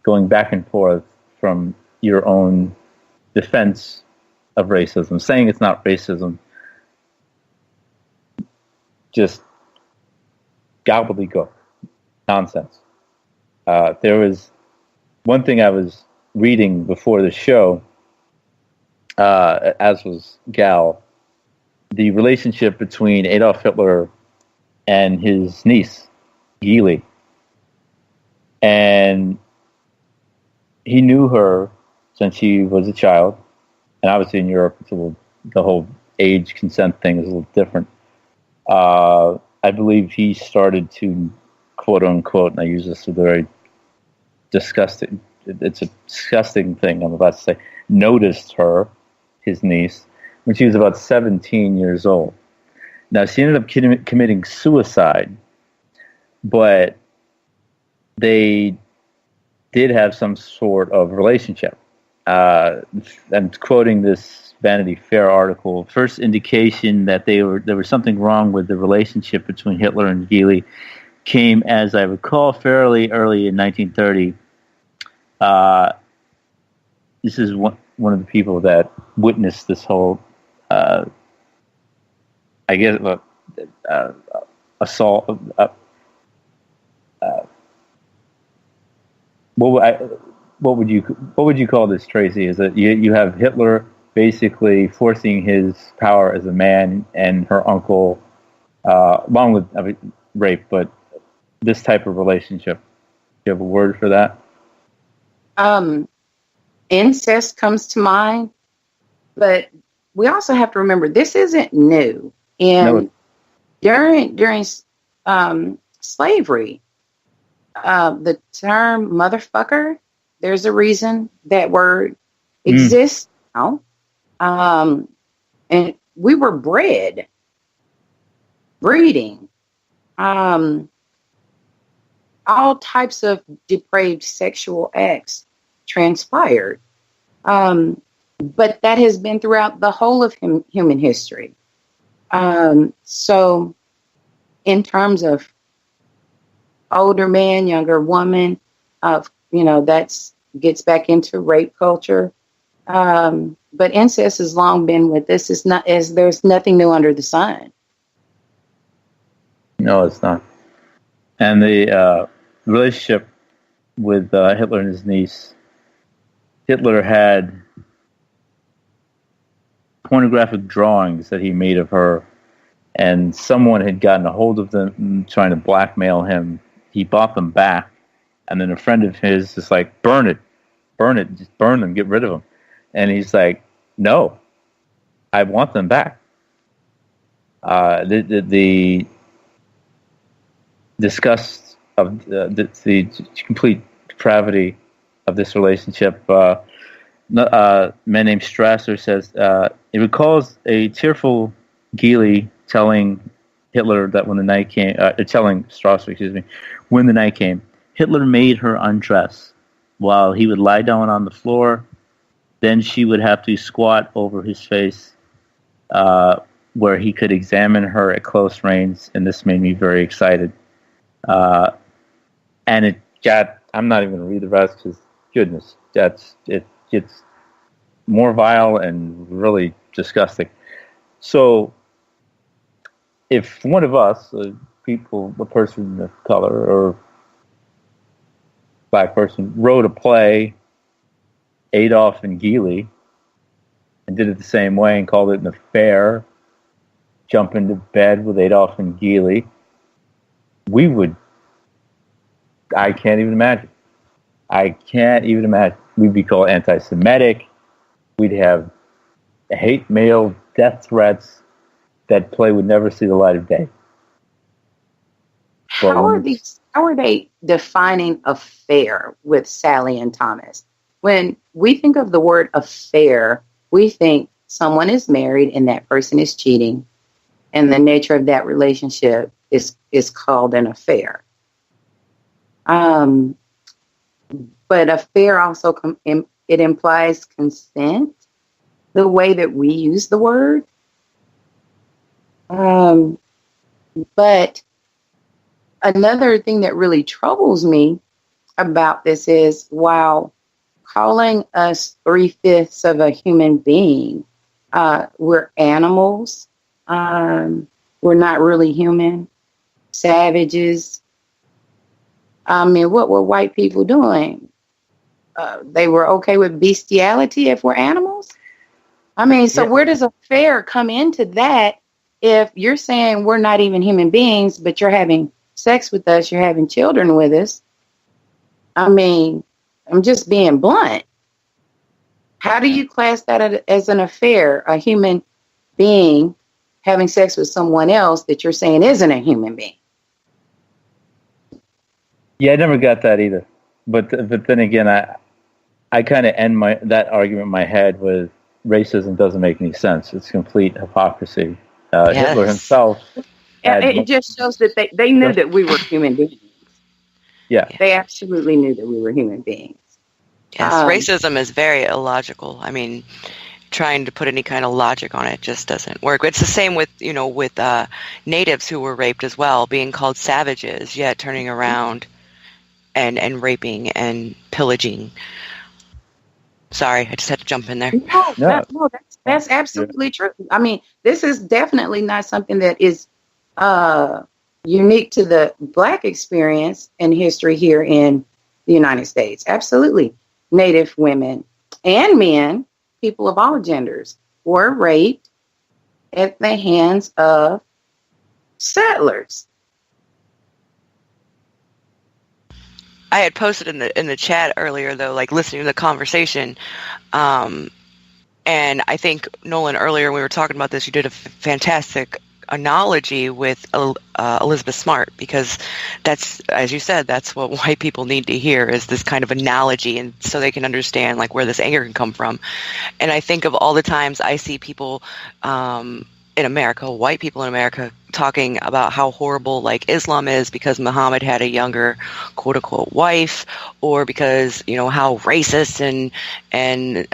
going back and forth from your own defense of racism, saying it's not racism, just gobbledygook, nonsense. There was one thing I was reading before the show, as was Gal, the relationship between Adolf Hitler and his niece, Gili. And he knew her since he was a child. And obviously in Europe, the whole age consent thing is a little different. I believe he started to, quote unquote, and I use this with a very disgusting, it's a disgusting thing I'm about to say, noticed her, his niece, when she was about 17 years old. Now, she ended up committing suicide, but they did have some sort of relationship. I'm quoting this Vanity Fair article. First indication that there was something wrong with the relationship between Hitler and Gili came, as I recall, fairly early in 1930. This is one of the people that witnessed this whole, assault. What would you call this, Tracy? Is that you have Hitler basically forcing his power as a man, and her uncle, along with rape, but this type of relationship. Do you have a word for that? Incest comes to mind, but we also have to remember this isn't new. And during slavery, the term motherfucker, there's a reason that word exists now. And we were breeding, all types of depraved sexual acts transpired. But that has been throughout the whole of human history. So in terms of older man, younger woman, that's gets back into rape culture. But incest has long been with this. There's nothing new under the sun. No, it's not. And the relationship with Hitler and his niece, Hitler had pornographic drawings that he made of her, and someone had gotten a hold of them trying to blackmail him. He bought them back, and then a friend of his is like, burn it, just burn them, get rid of them. And he's like, no, I want them back. The disgust of the complete depravity of this relationship. A man named Strasser says, it recalls a tearful Geely telling Hitler that when the night came, telling Strasser, excuse me, when the night came, Hitler made her undress while he would lie down on the floor. Then she would have to squat over his face, where he could examine her at close range, and this made me very excited. And it got, I'm not even going to read the rest because, goodness, it gets more vile and really disgusting. So, if one of us, a person of color or black person, wrote a play, Adolf and Geely, and did it the same way and called it an affair, jump into bed with Adolf and Geely, we would, I can't even imagine. We'd be called anti-Semitic. We'd have hate mail, death threats. That play would never see the light of day. How are they defining affair with Sally and Thomas? When we think of the word affair, we think someone is married and that person is cheating, and the nature of that relationship is called an affair. But affair also it implies consent, the way that we use the word. But another thing that really troubles me about this is, while calling us 3/5 of a human being, we're animals. We're not really human. Savages. I mean, what were white people doing? They were okay with bestiality if we're animals? I mean, so where does affair come into that? If you're saying we're not even human beings, but you're having sex with us, you're having children with us. I mean, I'm just being blunt. How do you class that as an affair? A human being having sex with someone else that you're saying isn't a human being? Yeah, I never got that either. But then again, I kind of end that argument in my head with racism doesn't make any sense. It's complete hypocrisy. Yes. Hitler himself. It just shows that they knew that we were human beings. Yeah. They absolutely knew that we were human beings. Yes, racism is very illogical. I mean, trying to put any kind of logic on it just doesn't work. It's the same with natives who were raped as well, being called savages, yet turning around and raping and pillaging. Sorry, I just had to jump in there. No, that's absolutely true. I mean, this is definitely not something that is unique to the Black experience and history here in the United States. Absolutely. Native women and men, people of all genders, were raped at the hands of settlers. I had posted in the chat earlier, though, like listening to the conversation, and I think, Nolan, earlier when we were talking about this, you did a fantastic analogy with Elizabeth Smart, because that's, as you said, that's what white people need to hear, is this kind of analogy, and so they can understand like where this anger can come from. And I think of all the times I see people in America, white people in America, talking about how horrible like Islam is because Muhammad had a younger quote unquote wife, or because, you know, how racist and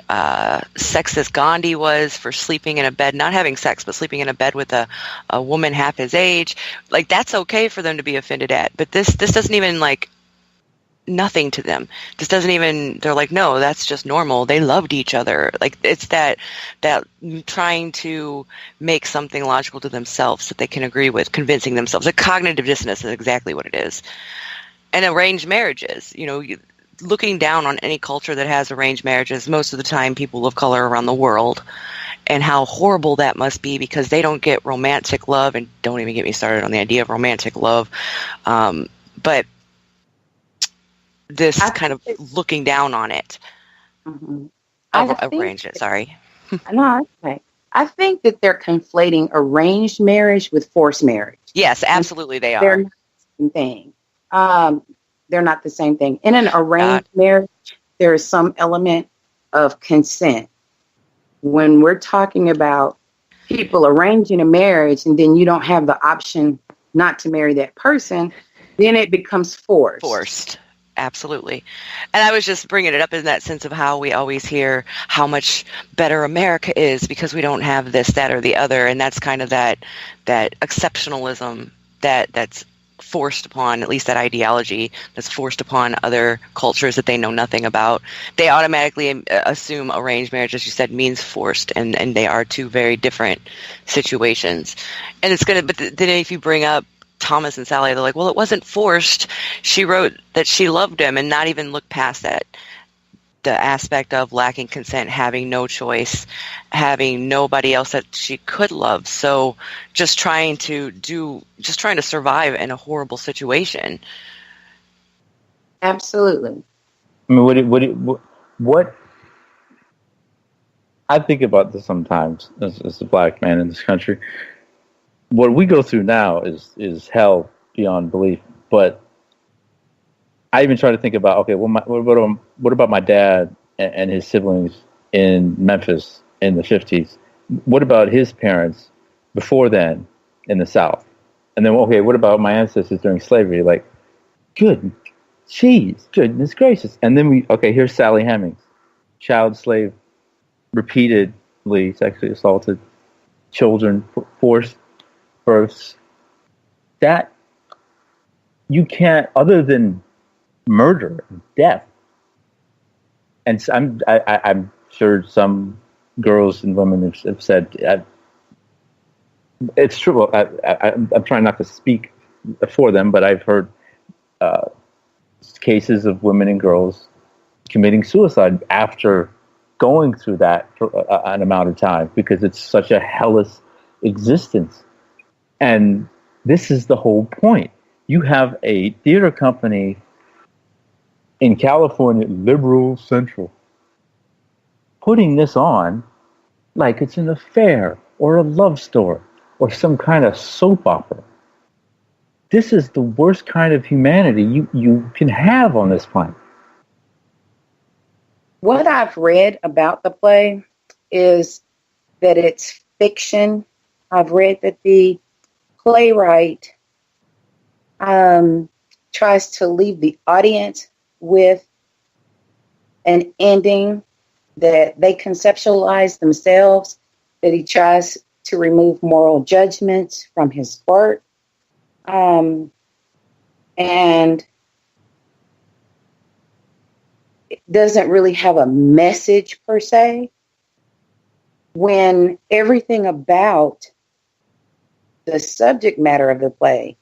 sexist Gandhi was for sleeping in a bed, not having sex, but sleeping in a bed with a woman half his age. Like, that's okay for them to be offended at, but this doesn't even, like, nothing to them. This doesn't even, they're like, no, that's just normal. They loved each other. Like, it's that trying to make something logical to themselves that they can agree with, convincing themselves. Like, cognitive dissonance is exactly what it is. And arranged marriages, you know, looking down on any culture that has arranged marriages, most of the time people of color around the world, and how horrible that must be because they don't get romantic love, and don't even get me started on the idea of romantic love. But this kind of looking down on it. Mm-hmm. Arranged, sorry. No, okay. I think that they're conflating arranged marriage with forced marriage. Yes, absolutely they are. They're not the same thing. They're not the same thing. In an arranged marriage, there is some element of consent. When we're talking about people arranging a marriage and then you don't have the option not to marry that person, then it becomes forced. Absolutely. And I was just bringing it up in that sense of how we always hear how much better America is because we don't have this, that, or the other. And that's kind of that exceptionalism that's forced upon, at least that ideology that's forced upon other cultures that they know nothing about. They automatically assume arranged marriage, as you said, means forced, and they are two very different situations. And it's going to, but then if you bring up Thomas and Sally, they're like, well, it wasn't forced. She wrote that she loved him, and not even look past that. The aspect of lacking consent, having no choice, having nobody else that she could love. So just trying to survive in a horrible situation. Absolutely. I mean, what I think about this sometimes as a black man in this country. What we go through now is hell beyond belief. But I even try to think about, okay, well, what about my dad and his siblings in Memphis in the 50s? What about his parents before then in the South? And then, okay, what about my ancestors during slavery? Like, goodness gracious. And then here's Sally Hemings, child slave, repeatedly sexually assaulted children, forced births. That you can't, other than murder, death. And I'm sure some girls and women have said, it's true. I'm trying not to speak for them, but I've heard cases of women and girls committing suicide after going through that for an amount of time because it's such a hellish existence. And this is the whole point. You have a theater company in California, Liberal Central, putting this on like it's an affair or a love story or some kind of soap opera. This is the worst kind of humanity you can have on this planet. What I've read about the play is that it's fiction. I've read that the playwright tries to leave the audience with an ending that they conceptualize themselves, that he tries to remove moral judgments from his work. And it doesn't really have a message per se, when everything about the subject matter of the play,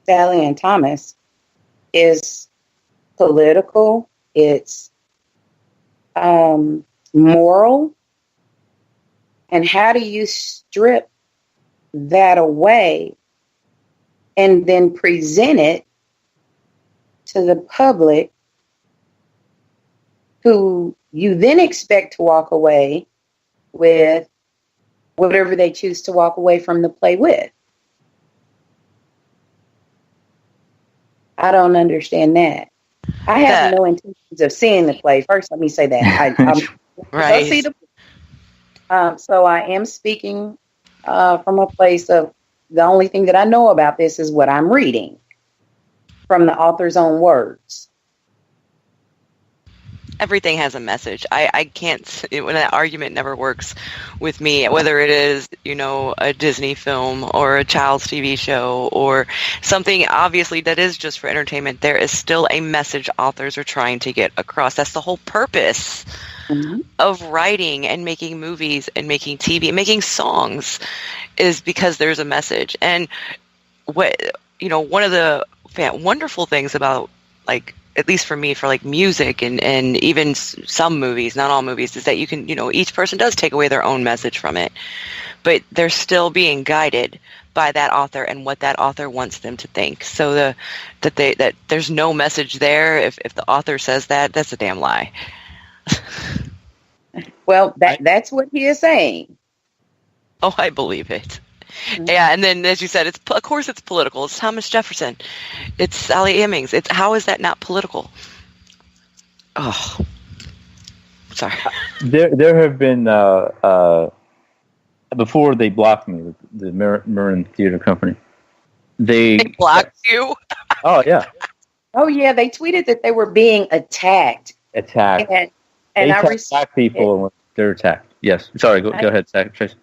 Sally and Thomas, is political, it's moral. And how do you strip that away and then present it to the public, who you then expect to walk away with whatever they choose to walk away from the play with? I don't understand that. I have no intentions of seeing the play. First, let me say that. Right. Go see the play. So I am speaking from a place of the only thing that I know about this is what I'm reading from the author's own words. Everything has a message. I can't, when that argument never works with me, whether it is, a Disney film or a child's TV show or something obviously that is just for entertainment. There is still a message authors are trying to get across. That's the whole purpose of writing and making movies and making TV and making songs, is because there's a message. And one of the wonderful things about, like, at least for me, for like music and even some movies, not all movies, is that you can, each person does take away their own message from it, but they're still being guided by that author and what that author wants them to think. So that there's no message there. If the author says that, that's a damn lie. Well, that's what he is saying. Oh, I believe it. Yeah, and then as you said, of course it's political. It's Thomas Jefferson. It's Sally Hemings. How is that not political? Oh, sorry. There have been before they blocked me, the Marin Theater Company. They blocked you? Oh yeah. Oh yeah, they tweeted that they were being attacked. And they I attack people when they're attacked. Yes. Sorry. Go ahead, Tracy.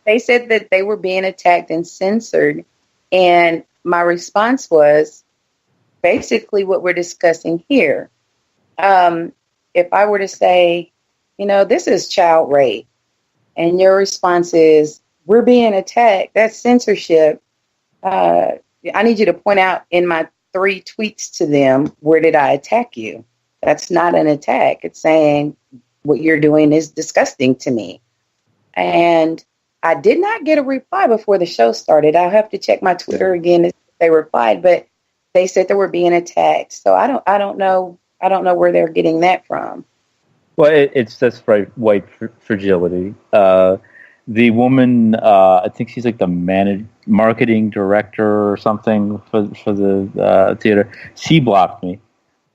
They said that they were being attacked and censored. And my response was basically what we're discussing here. If I were to say, this is child rape, and your response is, we're being attacked, that's censorship. I need you to point out in my 3 tweets to them, where did I attack you? That's not an attack. It's saying what you're doing is disgusting to me. And I did not get a reply before the show started. I'll have to check my Twitter again if they replied, but they said they were being attacked. So I don't know where they're getting that from. Well, it's just white fragility. The woman, I think she's like the marketing director or something for the theater. She blocked me,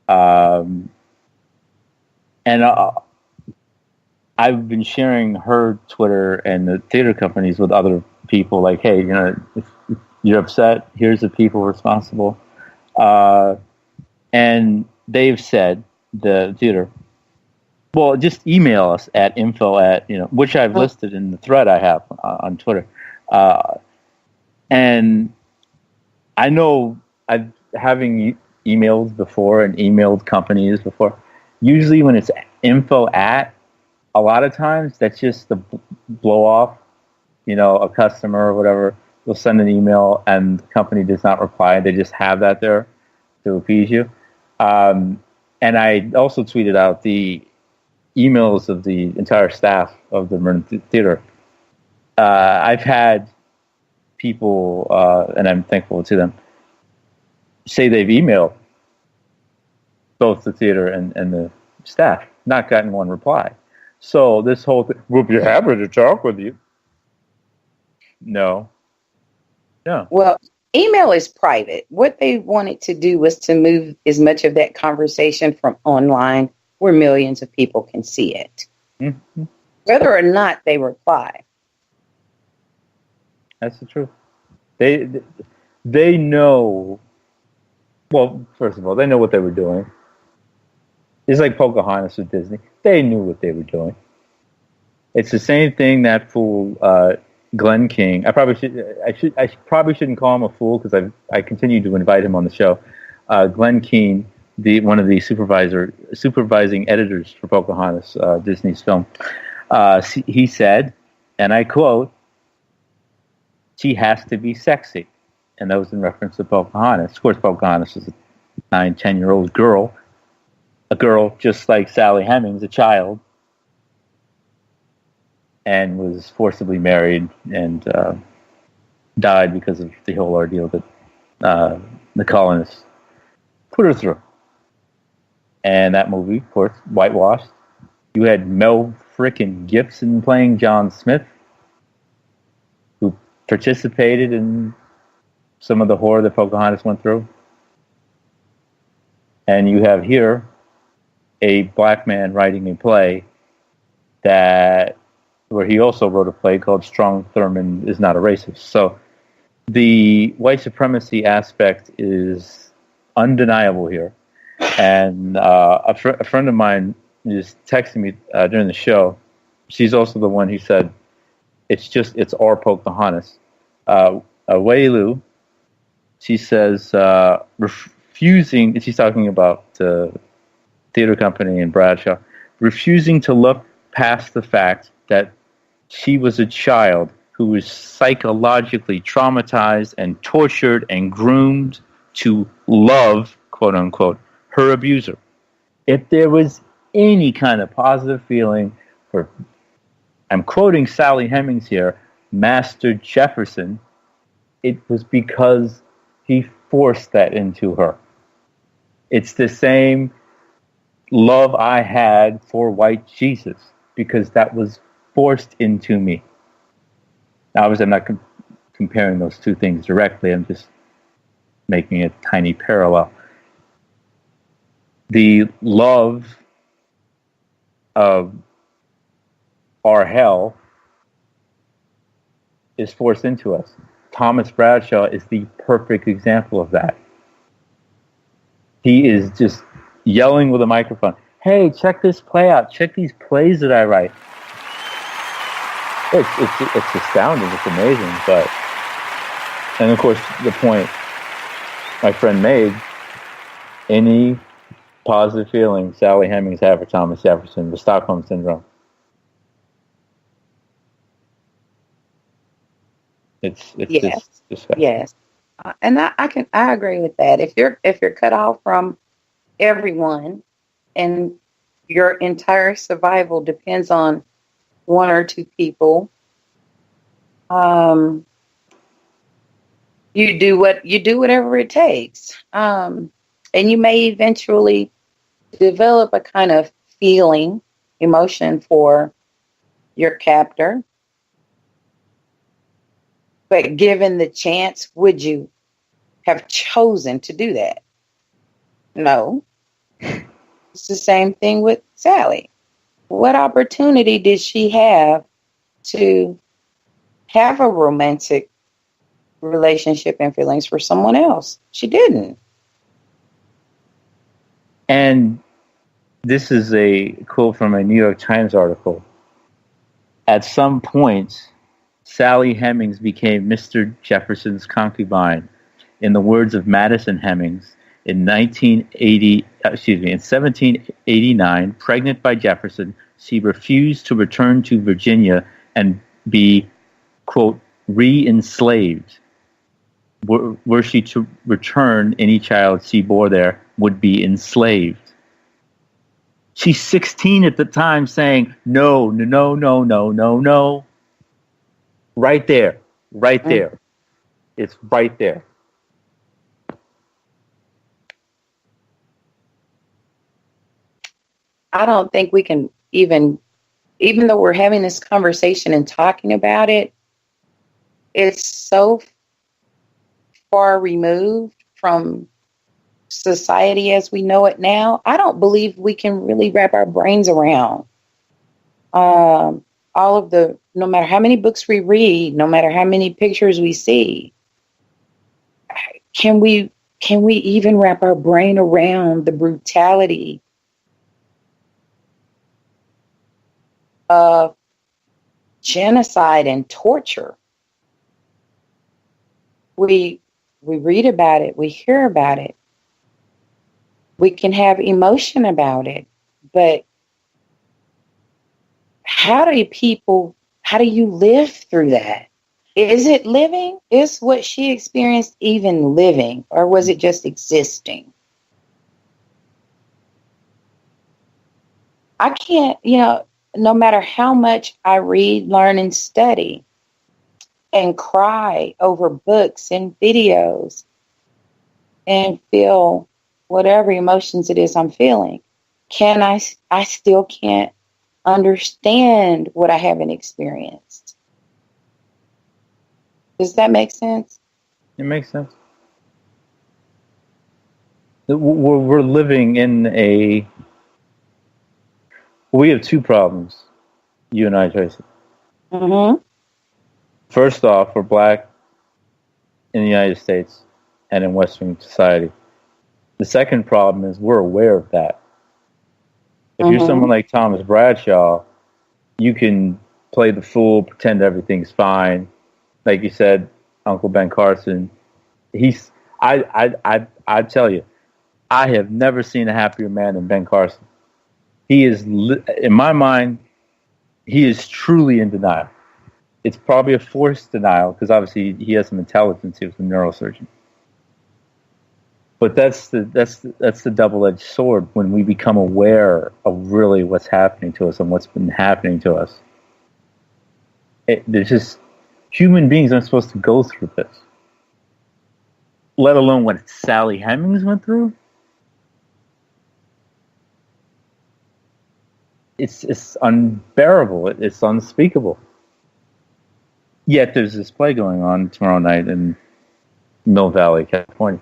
and I've been sharing her Twitter and the theater companies with other people. Like, hey, if you're upset, here's the people responsible. And they've said, the theater, well, just email us at info@ which I've listed in the thread I have on Twitter. And I know having emailed before and emailed companies before. Usually when it's info@, a lot of times that's just the blow off, a customer or whatever will send an email and the company does not reply. They just have that there to appease you. And I also tweeted out the emails of the entire staff of the Marin Theater. I've had people, and I'm thankful to them, say they've emailed both the theater and the staff, not gotten one reply. So this whole thing, we'll be happy to talk with you. No. Well, email is private. What they wanted to do was to move as much of that conversation from online where millions of people can see it. Mm-hmm. Whether or not they reply. That's the truth. They know, well, first of all, they know what they were doing. It's like Pocahontas with Disney. They knew what they were doing. It's the same thing that fool Glenn King. I probably shouldn't call him a fool because I continue to invite him on the show. Glenn Keane, one of the supervising editors for Pocahontas, Disney's film, he said, and I quote, "She has to be sexy," and that was in reference to Pocahontas. Of course, Pocahontas is a 9-10-year-old girl. A girl just like Sally Hemings, a child, and was forcibly married and died because of the whole ordeal that the colonists put her through. And that movie, of course, whitewashed. You had Mel frickin' Gibson playing John Smith, who participated in some of the horror that Pocahontas went through. And you have here a black man writing a play that where he also wrote a play called Strom Thurmond is Not a Racist. So the white supremacy aspect is undeniable here. And a friend of mine just texted me during the show. She's also the one who said, it's our Pocahontas. Wei-Lu, she says, refusing, she's talking about the theater company in Bradshaw, refusing to look past the fact that she was a child who was psychologically traumatized and tortured and groomed to love, quote unquote, her abuser. If there was any kind of positive feeling for, I'm quoting Sally Hemings here, Master Jefferson, it was because he forced that into her. It's the same love I had for white Jesus, because that was forced into me. Now, obviously, I'm not comparing those two things directly. I'm just making a tiny parallel. The love of our hell is forced into us. Thomas Bradshaw is the perfect example of that. He is just yelling with a microphone, "Hey, check this play out. Check these plays that I write." It's astounding. It's amazing. But, and of course, the point my friend made, any positive feeling Sally Hemings had for Thomas Jefferson, the Stockholm Syndrome. It's yes, disgusting. Yes, and I agree with that. If you're cut off from everyone, and your entire survival depends on one or two people, you do whatever it takes, and you may eventually develop a kind of emotion for your captor. But given the chance, would you have chosen to do that? No. It's the same thing with Sally. What opportunity did she have to have a romantic relationship and feelings for someone else? She didn't. And this is a quote from a New York Times article. At some point, Sally Hemings became Mr. Jefferson's concubine. In the words of Madison Hemings, in 1789, pregnant by Jefferson, she refused to return to Virginia and be, quote, re-enslaved. Were she to return, any child she bore there would be enslaved. She's 16 at the time saying, no. Right there. It's right there. I don't think we can even though we're having this conversation and talking about it, it's so far removed from society as we know it now. I don't believe we can really wrap our brains around all of no matter how many books we read, no matter how many pictures we see. Can we even wrap our brain around the brutality of genocide and torture? We read about it, we hear about it, we can have emotion about it, but how do you live through that? Is it living? Is what she experienced even living, or was it just existing? I can't, no matter how much I read, learn, and study, and cry over books and videos, and feel whatever emotions it is I'm feeling, I still can't understand what I haven't experienced. Does that make sense? It makes sense. We're living in we have two problems, you and I, Tracy. Mm-hmm. First off, we're black in the United States and in Western society. The second problem is we're aware of that. If you're someone like Thomas Bradshaw, you can play the fool, pretend everything's fine. Like you said, Uncle Ben Carson. I tell you, I have never seen a happier man than Ben Carson. He is, in my mind, he is truly in denial. It's probably a forced denial because obviously he has some intelligence. He was a neurosurgeon. But that's the double-edged sword when we become aware of really what's happening to us and what's been happening to us. There's just human beings aren't supposed to go through this, let alone what Sally Hemings went through. It's unbearable. It's unspeakable. Yet there's this play going on tomorrow night in Mill Valley, California.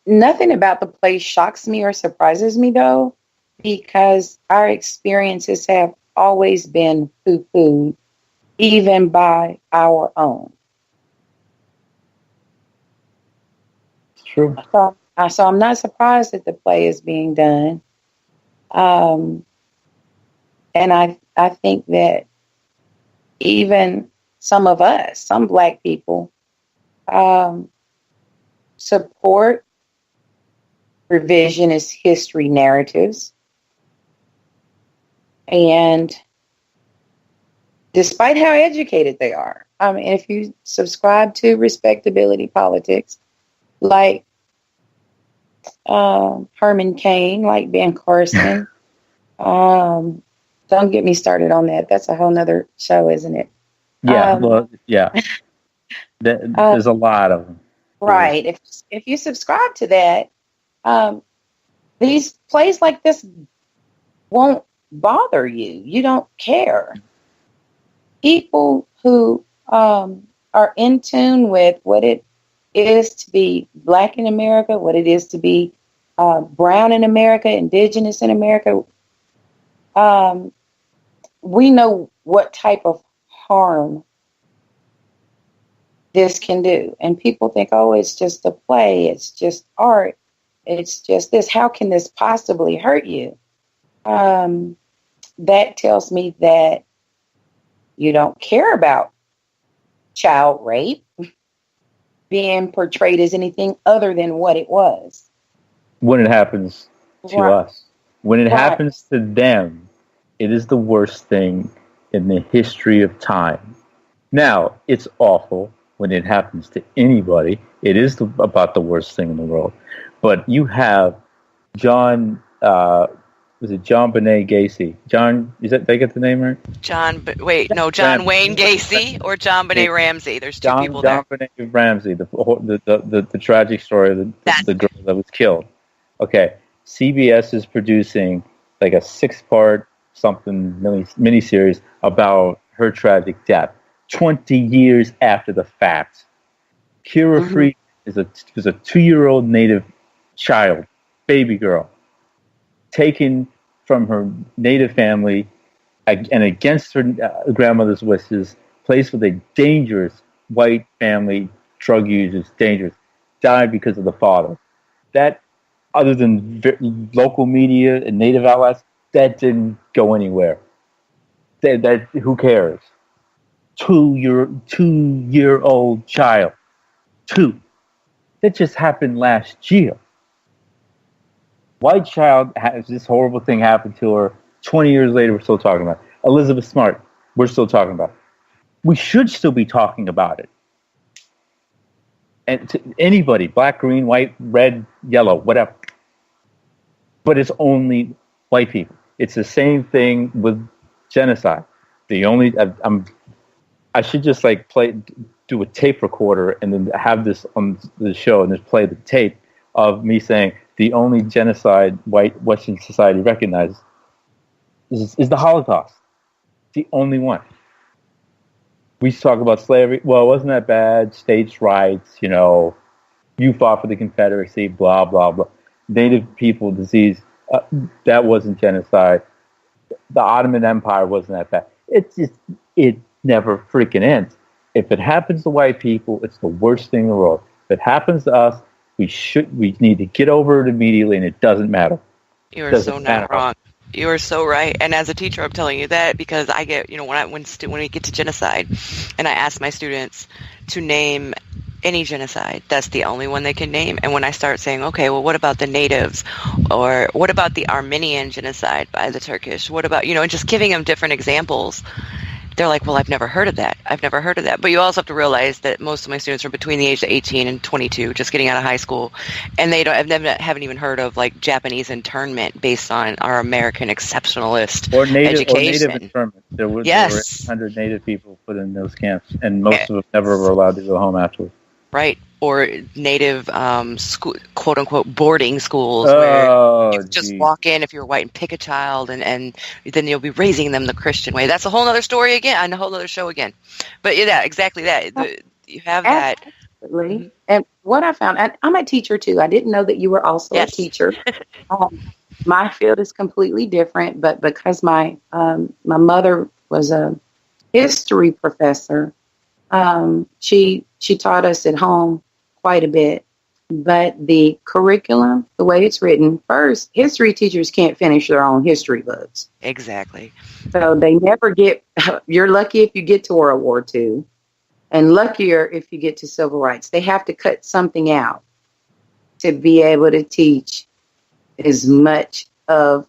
Nothing about the play shocks me or surprises me, though, because our experiences have always been poo-pooed, even by our own. It's true. So I'm not surprised that the play is being done. And I think that even some of us, some black people, support revisionist history narratives. And despite how educated they are, I mean, if you subscribe to respectability politics, like Herman Cain, like Ben Carson, don't get me started on that. That's a whole nother show, isn't it? Yeah, there's a lot of them. Right. If you subscribe to that, these plays like this won't bother you. You don't care. People who are in tune with what it is to be black in America, what it is to be brown in America, indigenous in America, we know what type of harm this can do. And people think, oh, it's just a play, it's just art, it's just this. How can this possibly hurt you? That tells me that you don't care about child rape being portrayed as anything other than what it was. When it happens to us. When it happens to them, it is the worst thing in the history of time. Now, it's awful when it happens to anybody. It is about the worst thing in the world. But you have John Benet Gacy? Did I get the name right? John Wayne Gacy or John Benet Ramsey. There's two people there. John Benet Ramsey, the tragic story of the girl that was killed. Okay, CBS is producing like a 6-part miniseries about her tragic death, 20 years after the fact. Kira Friedman was a 2-year-old Native child, baby girl, taken from her Native family and against her grandmother's wishes, placed with a dangerous white family, drug users, dangerous, died because of the father. That, other than local media and Native outlets, that didn't go anywhere. That who cares? 2-year-old child. 2. That just happened last year. White child has this horrible thing happen to her. 20 years later, we're still talking about it. Elizabeth Smart, we're still talking about it. We should still be talking about it. And to anybody, black, green, white, red, yellow, whatever. But it's only white people. It's the same thing with genocide. I should just do a tape recorder and then have this on the show and just play the tape of me saying the only genocide white Western society recognizes is the Holocaust. The only one. We talk about slavery. Well, it wasn't that bad. States' rights, you fought for the Confederacy, blah, blah, blah. Native people disease. that wasn't genocide. The Ottoman Empire wasn't that bad. It never freaking ends. If it happens to white people, it's the worst thing in the world. If it happens to us, we need to get over it immediately, and it doesn't matter. You are so not wrong. You are so right. And as a teacher, I'm telling you that because I get, when we get to genocide, and I ask my students to name any genocide, that's the only one they can name. And when I start saying, okay, well, what about the natives, or what about the Armenian genocide by the Turkish? What about, and just giving them different examples. They're like, well, I've never heard of that. But you also have to realize that most of my students are between the age of 18 and 22, just getting out of high school, and they haven't even heard of like Japanese internment based on our American exceptionalist education. Or native internment. There were 100 native people put in those camps, and most of them never were allowed to go home afterwards. Right. Or native, quote unquote, boarding schools where you just walk in if you're white and pick a child, and then you'll be raising them the Christian way. That's a whole other story again, and a whole other show again. But yeah, exactly that. You have that. Absolutely. Mm-hmm. And what I found, I'm a teacher too. I didn't know that you were also a teacher. My field is completely different, but because my mother was a history professor, she taught us at home quite a bit, but the curriculum, the way it's written, first, history teachers can't finish their own history books. Exactly. So they never get, you're lucky if you get to World War II, and luckier if you get to civil rights. They have to cut something out to be able to teach as much of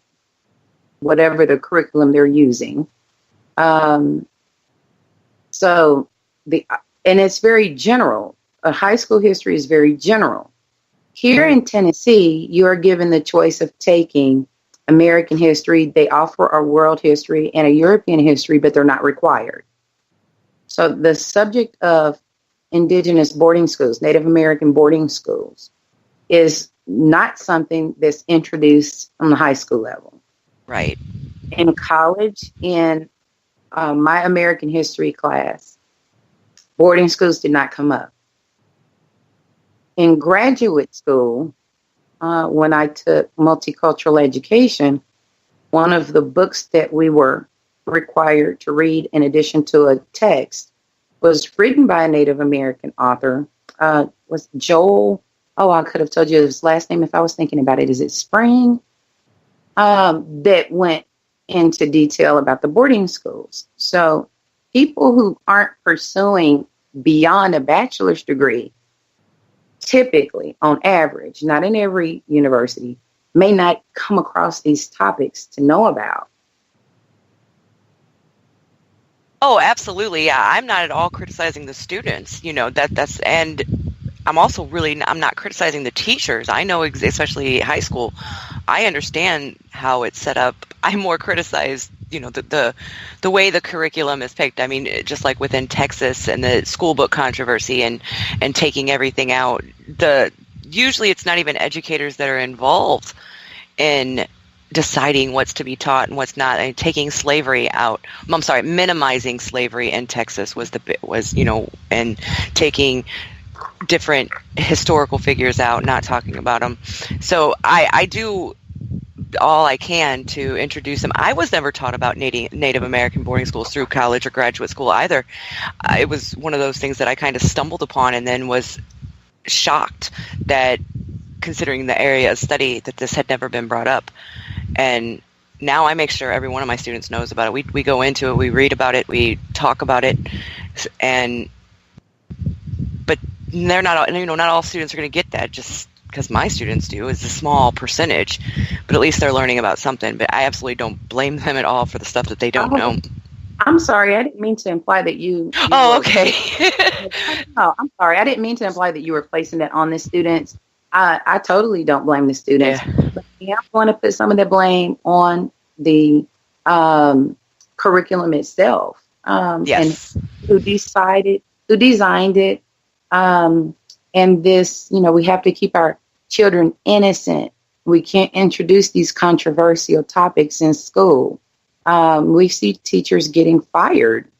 whatever the curriculum they're using. And it's very general. A high school history is very general. Here in Tennessee, you are given the choice of taking American history. They offer a world history and a European history, but they're not required. So the subject of indigenous boarding schools, Native American boarding schools, is not something that's introduced on the high school level. Right. In college, in my American history class, boarding schools did not come up. In graduate school, when I took multicultural education, one of the books that we were required to read in addition to a text was written by a Native American author, was Joel, I could have told you his last name if I was thinking about it. Is it Spring? That went into detail about the boarding schools. So people who aren't pursuing beyond a bachelor's degree, typically, on average, not in every university, may not come across these topics to know about. Oh, absolutely. Yeah, I'm not at all criticizing the students. And I'm also I'm not criticizing the teachers. I know, especially high school, I understand how it's set up. I more criticize, the way the curriculum is picked. I mean, just like within Texas and the school book controversy and taking everything out. Usually it's not even educators that are involved in deciding what's to be taught and what's not, and taking slavery out. I'm sorry, minimizing slavery in Texas was and taking different historical figures out, not talking about them. So I do all I can to introduce them. I was never taught about Native American boarding schools through college or graduate school either. It was one of those things that I kind of stumbled upon and then was shocked that, considering the area of study, that this had never been brought up. And now I make sure every one of my students knows about it. We go into it, we read about it, we talk about it, but they're not, not all students are going to get that just because my students do. It's a small percentage, but at least they're learning about something. But I absolutely don't blame them at all for the stuff that they don't know. I'm sorry, I didn't mean to imply that you okay. No, I'm sorry. I didn't mean to imply that you were placing that on the students. I totally don't blame the students. Yeah. But I'm going to put some of the blame on the curriculum itself. Yes. And who designed it. And this, we have to keep our children innocent. We can't introduce these controversial topics in school. We see teachers getting fired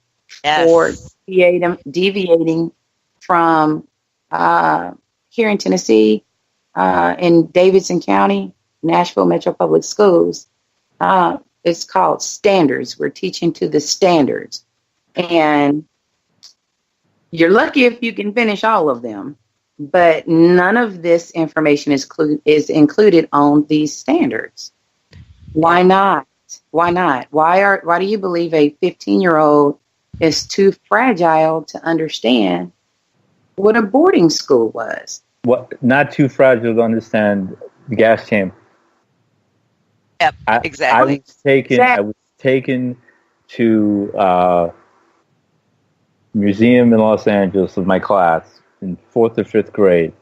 for deviating from here in Tennessee, in Davidson County, Nashville Metro Public Schools. It's called Standards. We're teaching to the standards. And you're lucky if you can finish all of them. But none of this information is included on these standards. Why not? Why not? Why do you believe a 15-year-old is too fragile to understand what a boarding school was? What? Not too fragile to understand the gas chamber. Yep, exactly. I was taken to museum in Los Angeles with my class in 4th or 5th grade,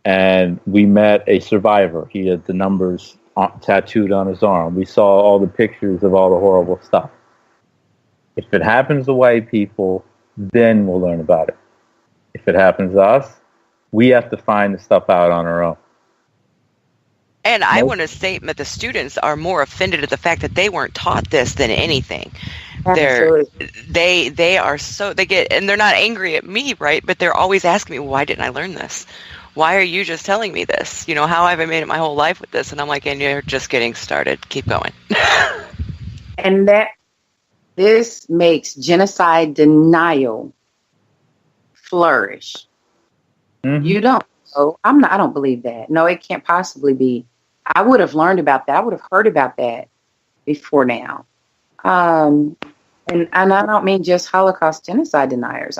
and we met a survivor. He had the numbers tattooed on his arm. We saw all the pictures of all the horrible stuff. If it happens to white people, then we'll learn about it. If it happens to us, we have to find the stuff out on our own. And I want to state that the students are more offended at the fact that they weren't taught this than anything. They are so, they get, and they're not angry at me, right? But they're always asking me, why didn't I learn this? Why are you just telling me this? You know, how have I made it my whole life with this? And I'm like, and you're just getting started. Keep going. And this makes genocide denial flourish. Mm-hmm. You don't. Oh, I don't believe that. No, it can't possibly be. I would have learned about that. I would have heard about that before now. And I don't mean just Holocaust genocide deniers.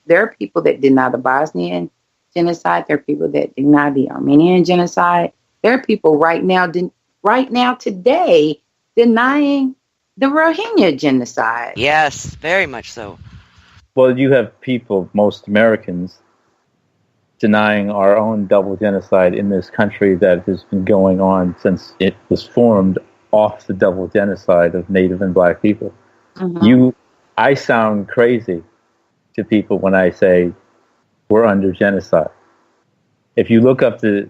There are people that deny the Bosnian genocide. There are people that deny the Armenian genocide. There are people right now today denying the Rohingya genocide. Yes, very much so. Well, you have people, most Americans, denying our own double genocide in this country that has been going on since it was formed off the double genocide of Native and Black people. Mm-hmm. I sound crazy to people when I say we're under genocide. If you look up the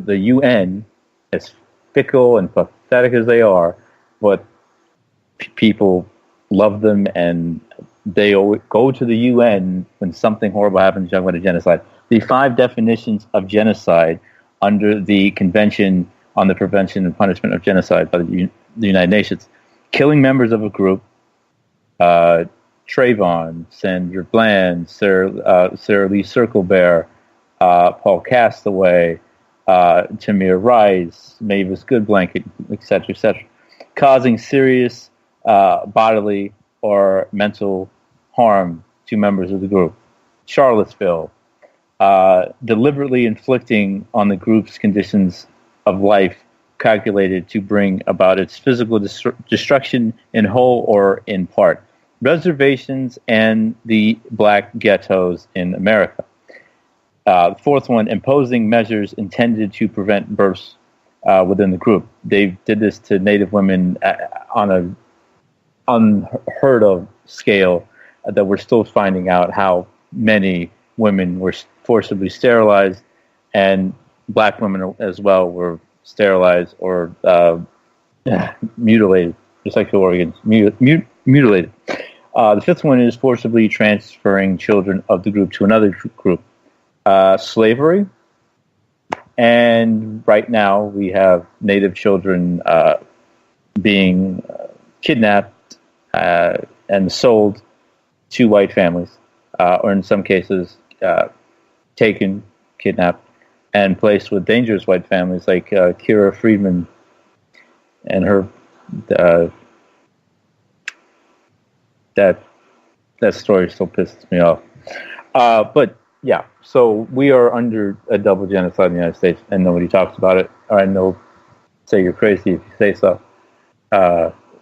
UN, as fickle and pathetic as they are, but people love them and they go to the UN when something horrible happens, talking about a genocide. The 5 definitions of genocide under the Convention on the Prevention and Punishment of Genocide by the United Nations: killing members of a group, Trayvon, Sandra Bland, Sarah Lee Circlebear, Paul Castaway, Tamir Rice, Mavis Goodblanket, etc., causing serious bodily or mental harm to members of the group. Charlottesville, deliberately inflicting on the group's conditions of life calculated to bring about its physical destruction in whole or in part. Reservations and the black ghettos in America. The 4th one, imposing measures intended to prevent births within the group. They did this to Native women on an unheard of scale that we're still finding out how many women were forcibly sterilized, and black women as well were sterilized or mutilated, their sexual organs mutilated. The 5th one is forcibly transferring children of the group to another group. Slavery, and right now we have Native children being kidnapped and sold to white families, or in some cases taken, kidnapped, and placed with dangerous white families like Kira Friedman and her. That story still pisses me off. But yeah, so we are under a double genocide in the United States, and nobody talks about it. Or I know, say you're crazy if you say so.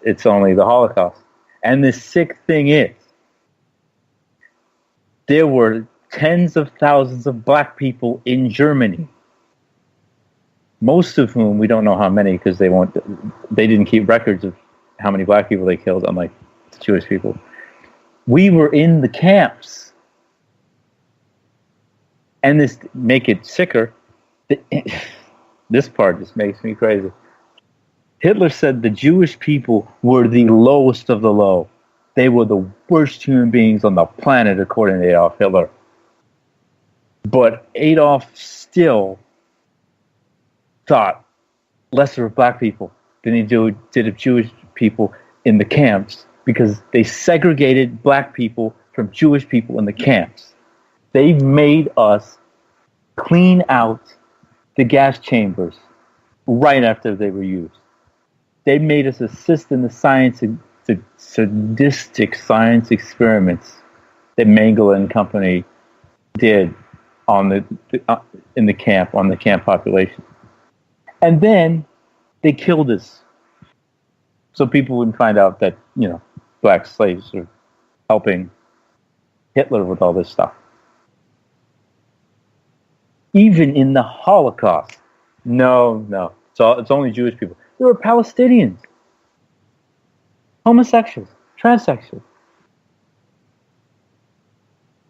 It's only the Holocaust. And the sick thing is, there were tens of thousands of black people in Germany, most of whom we don't know how many because they didn't keep records of how many black people they killed, unlike the Jewish people. We were in the camps. And this make it sicker. This part just makes me crazy. Hitler said the Jewish people were the lowest of the low. They were the worst human beings on the planet, according to Adolf Hitler. But Adolf still thought lesser of black people than they did of Jewish people in the camps, because they segregated black people from Jewish people in the camps. They made us clean out the gas chambers right after they were used. They made us assist in the sadistic science experiments that Mengele and company did in the camp population. And then they killed us, so people wouldn't find out that, black slaves are helping Hitler with all this stuff. Even in the Holocaust, no, it's only Jewish people. There were Palestinians, homosexuals, transsexuals,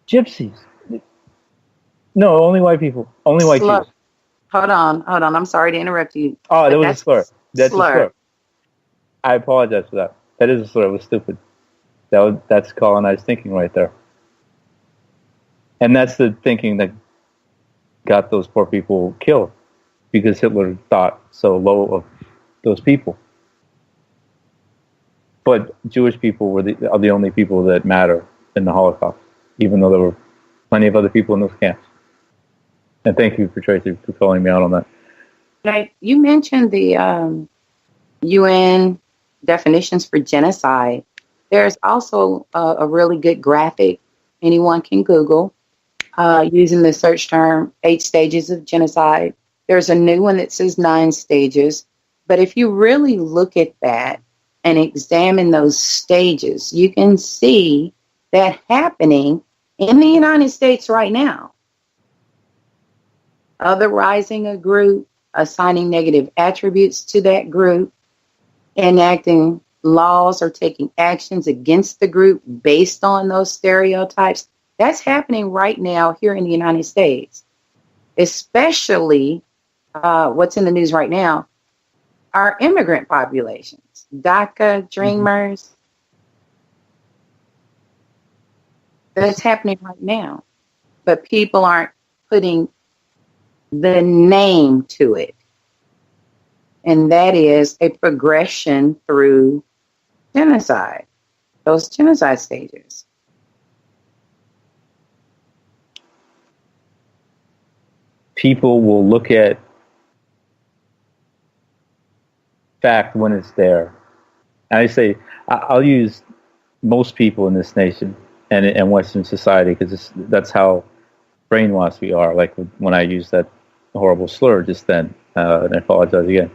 gypsies. No, only white people, only white Jews. Hold on. I'm sorry to interrupt you. Oh, that was a slur. That's a slur. I apologize for that. That is a slur. It was stupid. That's colonized thinking right there. And that's the thinking that got those poor people killed, because Hitler thought so low of those people. But Jewish people are the only people that matter in the Holocaust, even though there were plenty of other people in those camps. And thank you, Tracy, for calling me out on that. Right. You mentioned the UN definitions for genocide. There's also a really good graphic anyone can Google using the search term 8 stages of genocide. There's a new one that says 9 stages. But if you really look at that and examine those stages, you can see that happening in the United States right now. Otherizing a group, assigning negative attributes to that group, enacting laws or taking actions against the group based on those stereotypes. That's happening right now here in the United States. Especially what's in the news right now, our immigrant populations, DACA, Dreamers. That's happening right now. But people aren't putting the name to it. And that is a progression through genocide, those genocide stages. People will look at fact when it's there. And I say, I'll use most people in this nation and in Western society, because that's how brainwashed we are. Like when I used that horrible slur just then, and I apologize again.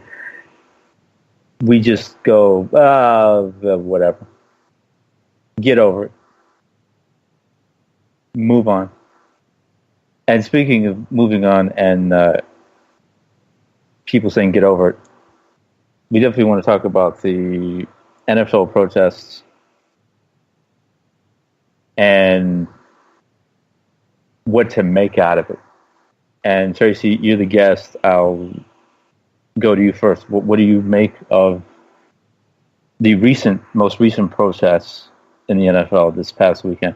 We just go, whatever. Get over it. Move on. And speaking of moving on and people saying get over it, we definitely want to talk about the NFL protests and what to make out of it. And Tracy, you're the guest. I'll go to you first. What do you make of the most recent protests in the NFL this past weekend?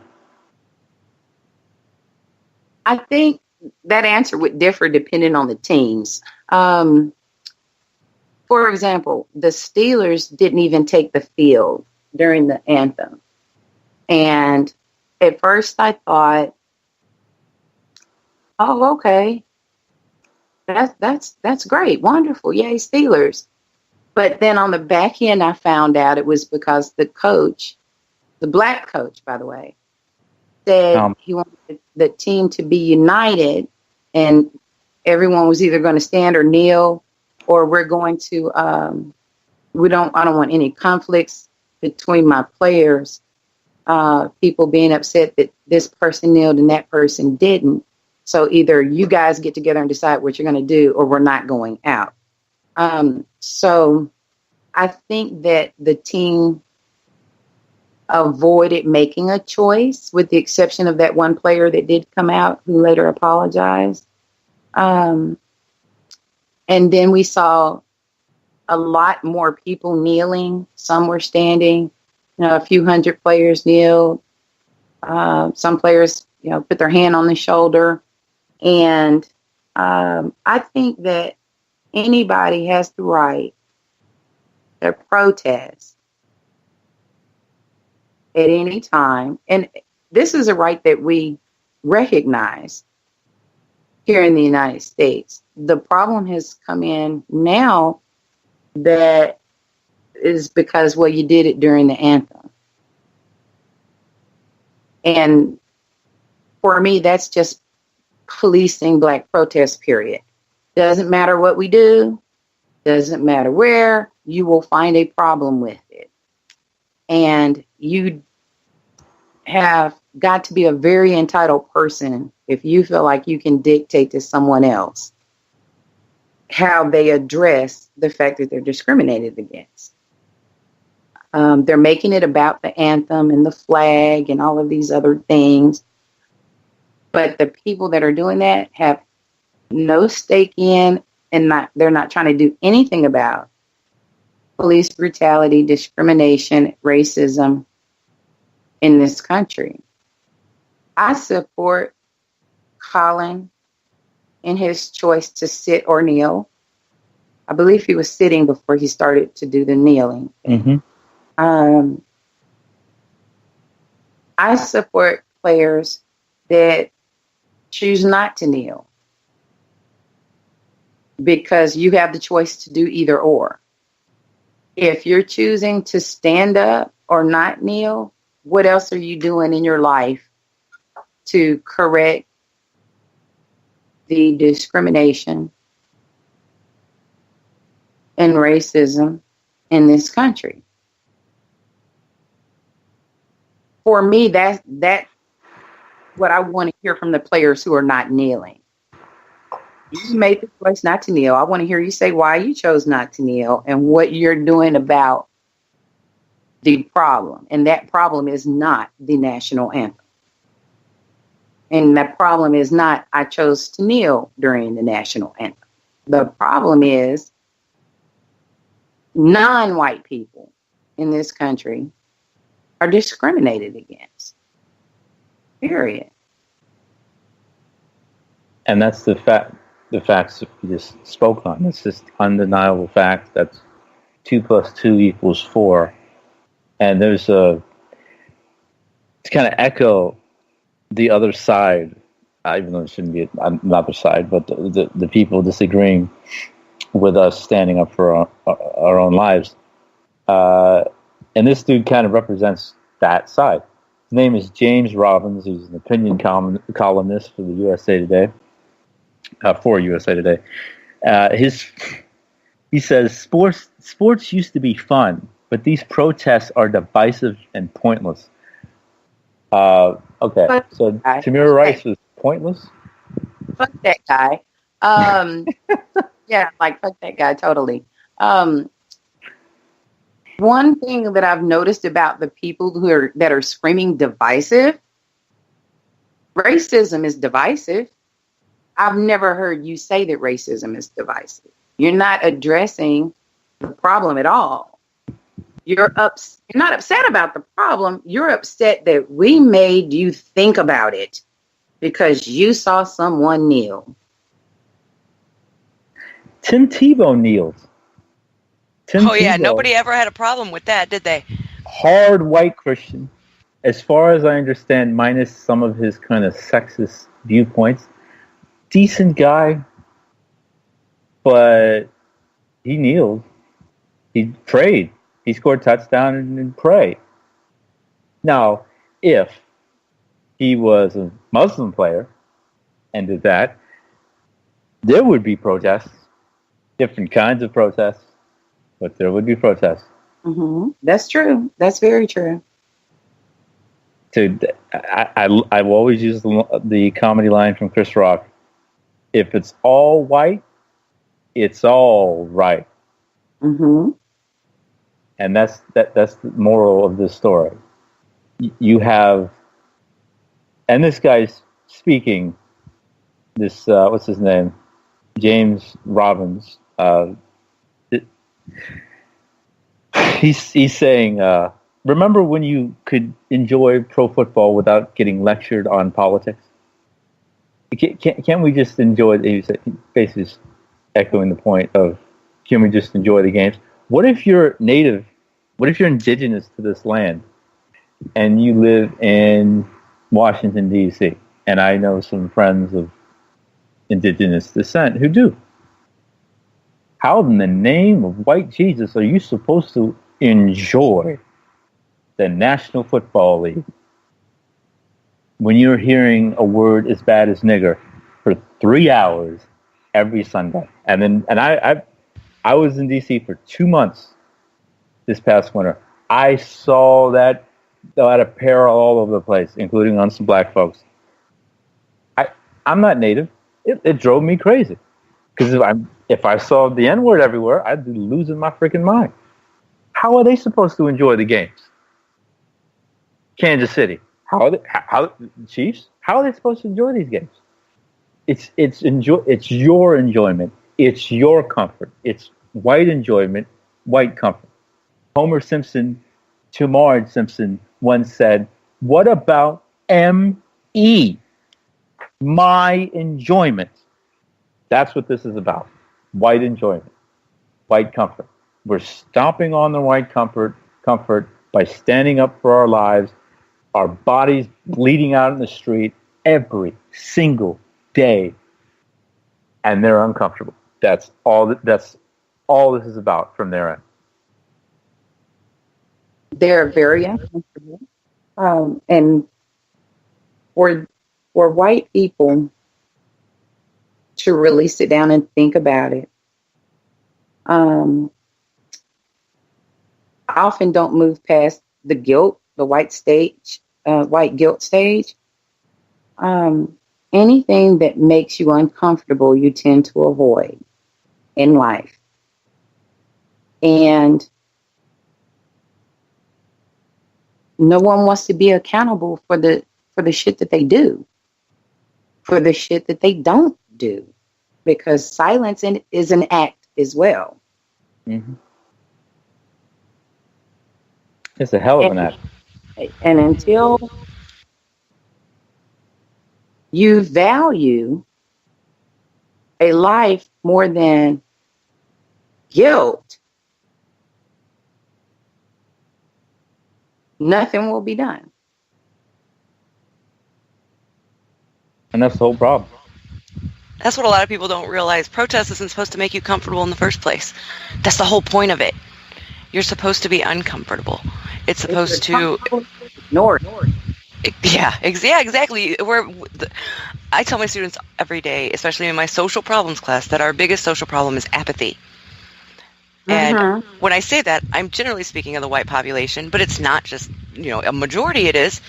I think that answer would differ depending on the teams. For example, the Steelers didn't even take the field during the anthem. And at first I thought, oh, okay. That's great. Wonderful. Yay, Steelers. But then on the back end, I found out it was because the coach, the black coach, by the way, said he wanted the team to be united and everyone was either going to stand or kneel, or we're going to, I don't want any conflicts between my players, people being upset that this person kneeled and that person didn't. So either you guys get together and decide what you're going to do, or we're not going out. So I think that the team avoided making a choice, with the exception of that one player that did come out who later apologized. And then we saw a lot more people kneeling. Some were standing. A few hundred players kneeled. Some players, put their hand on the shoulder. And I think that anybody has the right to protest at any time. And this is a right that we recognize here in the United States. The problem has come in now that is because, well, you did it during the anthem. And for me, that's just policing black protest, period. Doesn't matter what we do, doesn't matter where, you will find a problem with it. And you have got to be a very entitled person if you feel like you can dictate to someone else how they address the fact that they're discriminated against. They're making it about the anthem and the flag and all of these other things. But the people that are doing that have no stake in, and they're not trying to do anything about police brutality, discrimination, racism in this country. I support Colin in his choice to sit or kneel. I believe he was sitting before he started to do the kneeling. Mm-hmm. I support players that choose not to kneel because you have the choice to do either or. If you're choosing to stand up or not kneel, what else are you doing in your life to correct the discrimination and racism in this country? For me, that's what I want to hear from the players who are not kneeling. You made the choice not to kneel. I want to hear you say why you chose not to kneel and what you're doing about the problem. And that problem is not the national anthem. And that problem is not I chose to kneel during the national anthem. The problem is non-white people in this country are discriminated against. Period. And that's the facts we just spoke on. It's just undeniable fact that 2 + 2 = 4. And there's to kind of echo the other side, even though it shouldn't be another side, but the people disagreeing with us standing up for our own lives. And this dude kind of represents that side. His name is James Robbins. He's an opinion columnist for the USA Today, for USA Today. He says, sports used to be fun, but these protests are divisive and pointless. Okay, so Tamir Rice was pointless? Fuck that guy. Yeah, like, fuck that guy, totally. One thing that I've noticed about the people that are screaming divisive, racism is divisive. I've never heard you say that racism is divisive. You're not addressing the problem at all. You're not upset about the problem. You're upset that we made you think about it because you saw someone kneel. Tim Tebow kneeled. Nobody ever had a problem with that, did they? Hard white Christian, as far as I understand, minus some of his kind of sexist viewpoints. Decent guy, but he kneeled. He prayed. He scored touchdown and prayed. Now, if he was a Muslim player and did that, there would be protests, different kinds of protests. But there would be protests. Mm-hmm. That's true. That's very true. Dude, I've always used the comedy line from Chris Rock. If it's all white, it's all right. Mm-hmm. And that's the moral of this story. You have, and this guy's speaking. This what's his name? James Robbins. He's saying, remember when you could enjoy pro football without getting lectured on politics? Can't we just enjoy it? He basically echoing the point of, can we just enjoy the games? What if you're native? What if you're indigenous to this land and you live in Washington, D.C.? And I know some friends of indigenous descent who do. How in the name of white Jesus are you supposed to enjoy the National Football League when you're hearing a word as bad as nigger for 3 hours every Sunday? And I was in D.C. for 2 months this past winter. I saw that apparel all over the place, including on some black folks. I'm not native. It drove me crazy. Because if I saw the N-word everywhere, I'd be losing my freaking mind. How are they supposed to enjoy the games? Kansas City. Chiefs? How are they supposed to enjoy these games? It's your enjoyment. It's your comfort. It's white enjoyment, white comfort. Homer Simpson to Marge Simpson once said, "What about M.E.? My enjoyment." That's what this is about. White enjoyment, white comfort. We're stomping on the white comfort by standing up for our lives, our bodies bleeding out in the street every single day, and they're uncomfortable. That's all this is about from their end. They're very uncomfortable, and for white people to really sit down and think about it, I often don't move past the guilt, the white guilt stage. Anything that makes you uncomfortable, you tend to avoid in life. And no one wants to be accountable for the shit that they do, for the shit that they don't do, because silence is an act as well. Mm-hmm. It's a hell of an act. And until you value a life more than guilt, nothing will be done. And that's the whole problem. That's what a lot of people don't realize. Protest isn't supposed to make you comfortable in the first place. That's the whole point of it. You're supposed to be uncomfortable. It's supposed to ignore. Yeah, exactly. I tell my students every day, especially in my social problems class, that our biggest social problem is apathy. And when I say that, I'm generally speaking of the white population, but it's not just, a majority it is,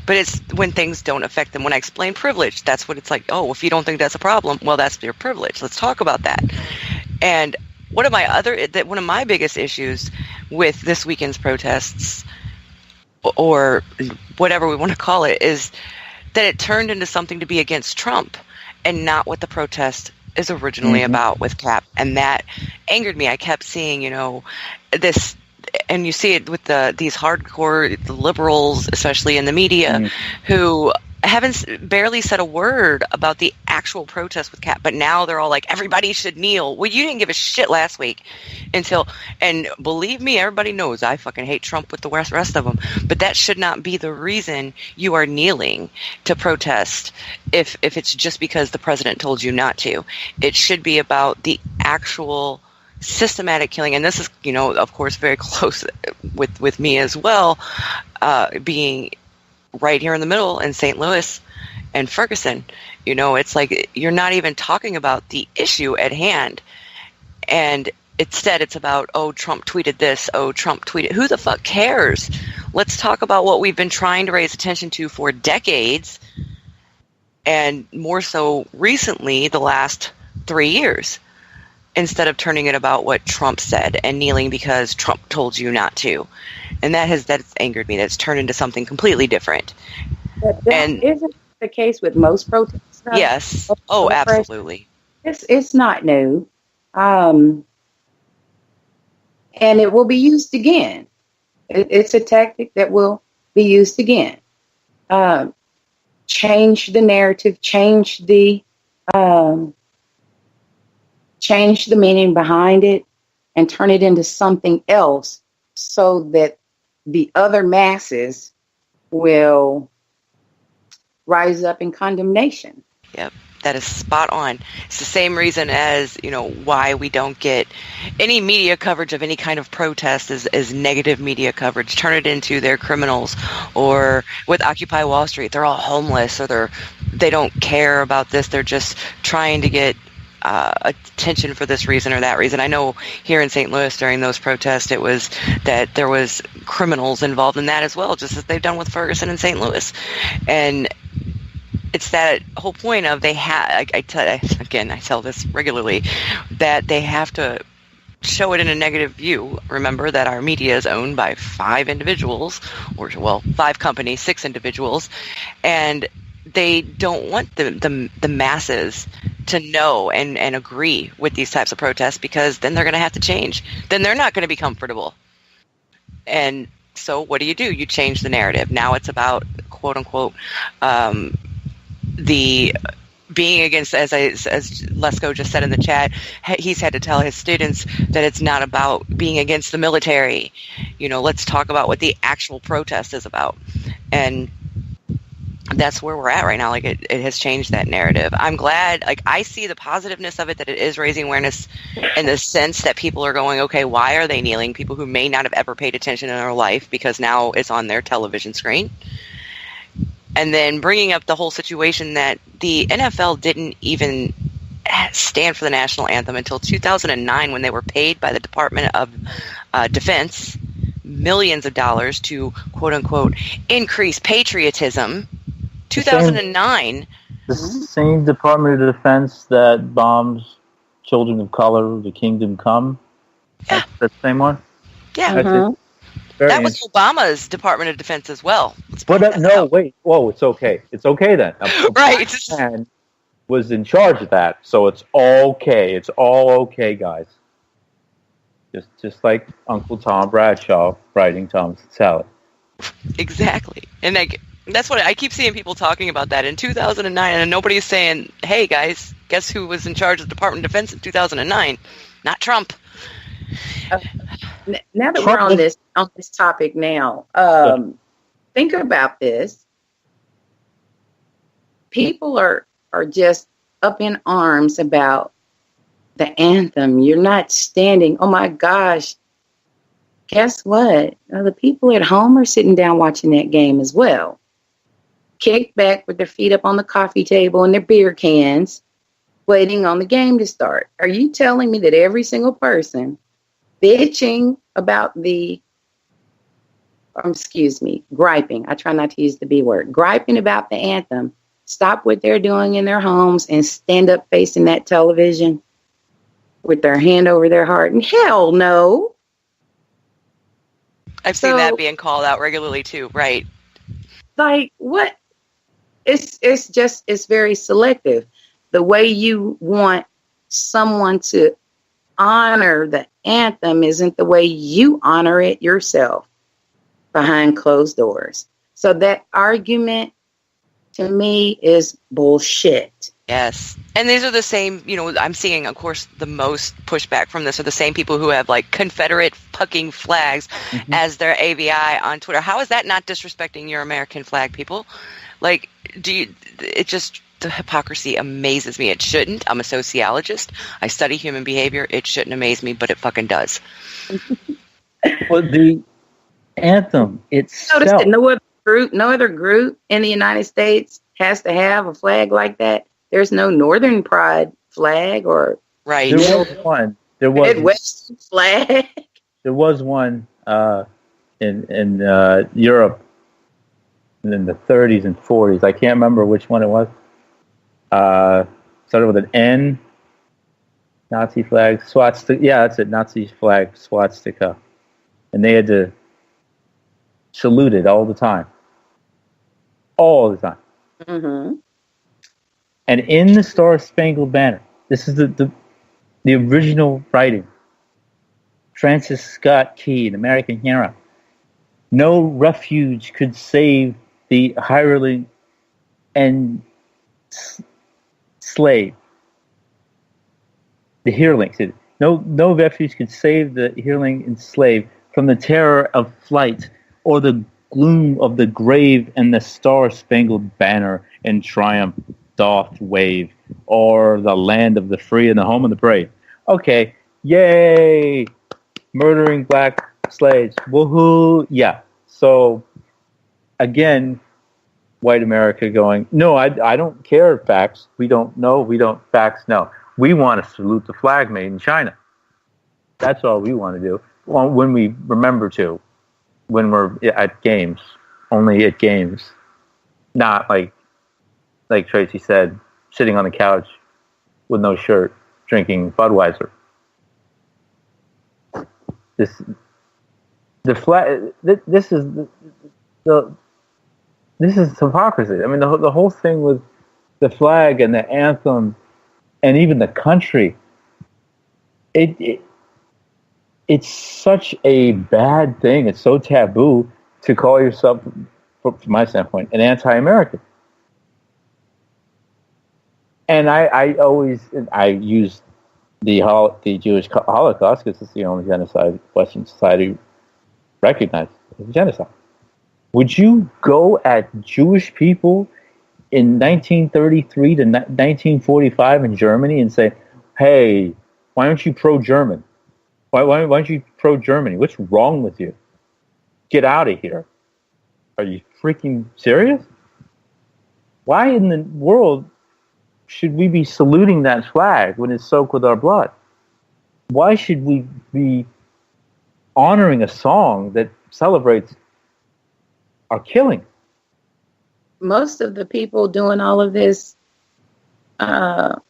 but it's when things don't affect them. When I explain privilege, that's what it's like. Oh, if you don't think that's a problem, well, that's your privilege. Let's talk about that. And one of my biggest issues with this weekend's protests, or whatever we want to call it, is that it turned into something to be against Trump and not what the protest is originally about with Cap. And that angered me. I kept seeing, this, and you see it with these hardcore liberals, especially in the media, who haven't barely said a word about the actual protest with Cap, but now they're all like, everybody should kneel. Well, you didn't give a shit last week and believe me, everybody knows I fucking hate Trump with the rest of them, but that should not be the reason you are kneeling to protest if it's just because the president told you not to. It should be about the actual systematic killing, and this is, of course, very close with me as well, being right here in the middle in St. Louis and Ferguson. It's like you're not even talking about the issue at hand. And instead it's about, oh, Trump tweeted this, oh, Trump tweeted. Who the fuck cares? Let's talk about what we've been trying to raise attention to for decades, and more so recently, the last 3 years, instead of turning it about what Trump said and kneeling because Trump told you not to. And that's angered me. That's turned into something completely different. And isn't the case with most protests? Yes. Oh, absolutely. It's not new. And it will be used again. It's a tactic that will be used again. Change the narrative, change the change the meaning behind it and turn it into something else so that the other masses will rise up in condemnation. Yep, that is spot on. It's the same reason as, why we don't get any media coverage of any kind of protest as negative media coverage. Turn it into they're criminals, or with Occupy Wall Street, they're all homeless, or they don't care about this. They're just trying to get attention for this reason or that reason. I know here in St. Louis during those protests, it was that there was criminals involved in that as well, just as they've done with Ferguson and St. Louis. And it's that whole point of they have, I tell this regularly, that they have to show it in a negative view. Remember that our media is owned by 5 individuals, or 5 companies, 6 individuals, and they don't want the masses to know and agree with these types of protests, because then they're going to have to change. Then they're not going to be comfortable. And so what do? You change the narrative. Now it's about, quote unquote, the being against, as Lesko just said in the chat, he's had to tell his students that it's not about being against the military. Let's talk about what the actual protest is about. And that's where we're at right now. Like, it has changed that narrative. I'm glad, I see the positiveness of it, that it is raising awareness in the sense that people are going, okay, why are they kneeling? People who may not have ever paid attention in their life, because now it's on their television screen. And then bringing up the whole situation that the NFL didn't even stand for the national anthem until 2009, when they were paid by the Department of Defense millions of dollars to, quote unquote, increase patriotism. 2009. The same Department of Defense that bombs children of color, the Kingdom Come. Yeah. That's the same one? Yeah. Mm-hmm. That was Obama's Department of Defense as well. But no, wait. Whoa, it's okay. It's okay then. Right. Man was in charge of that, so it's okay. It's all okay, guys. Just like Uncle Tom Bradshaw writing Tom Selleck. Exactly. And that's what I keep seeing people talking about that in 2009, and nobody's saying, hey guys, guess who was in charge of the Department of Defense in 2009? Not Trump. Now that we're on this topic now, think about this. People are just up in arms about the anthem. You're not standing. Oh my gosh. Guess what? The people at home are sitting down watching that game as well. Kicked back with their feet up on the coffee table and their beer cans, waiting on the game to start. Are you telling me that every single person bitching about griping, I try not to use the B word, griping about the anthem, stop what they're doing in their homes and stand up facing that television with their hand over their heart? And hell no. I've seen that being called out regularly too, right? Like, what? It's very selective. The way you want someone to honor the anthem isn't the way you honor it yourself behind closed doors. So that argument, to me, is bullshit. Yes. And these are the same, I'm seeing, of course, the most pushback from this are the same people who have Confederate fucking flags as their AVI on Twitter. How is that not disrespecting your American flag, people? The hypocrisy amazes me. It shouldn't. I'm a sociologist. I study human behavior. It shouldn't amaze me, but it fucking does. Well, the anthem itself. Notice that no other group in the United States has to have a flag like that. There's no Northern Pride flag or right. There was one. There was Midwestern flag. There was one in Europe in the 30s and 40s. I can't remember which one it was. Started with an N. Nazi flag, swastika. Yeah, that's it. Nazi flag, swastika, and they had to salute it all the time. All the time. Mm-hmm. And in the Star Spangled Banner, this is the original writing. Francis Scott Key, an American hero. No refuge could save the hireling and slave. The Hearling said, no refuge could save the Hearling enslaved from the terror of flight or the gloom of the grave, and the star-spangled banner in triumph doth wave, or the land of the free and the home of the brave. Okay, yay! Murdering black slaves, woohoo! Yeah. So again, white America going, no, I don't care facts. We don't know. We don't facts. No, we want to salute the flag made in China. That's all we want to do. Well, when we remember to, when we're at games, only at games, not like Tracy said, sitting on the couch with no shirt, drinking Budweiser. This is hypocrisy. I mean, the whole thing with the flag and the anthem, and even the country, it's such a bad thing. It's so taboo to call yourself, from my standpoint, an anti-American. And I use the Jewish Holocaust because it's the only genocide Western society recognized as a genocide. Would you go at Jewish people in 1933 to 1945 in Germany and say, hey, why aren't you pro-German? Why aren't you pro-Germany? What's wrong with you? Get out of here. Are you freaking serious? Why in the world should we be saluting that flag when it's soaked with our blood? Why should we be honoring a song that celebrates our killing? Most of the people doing all of this, part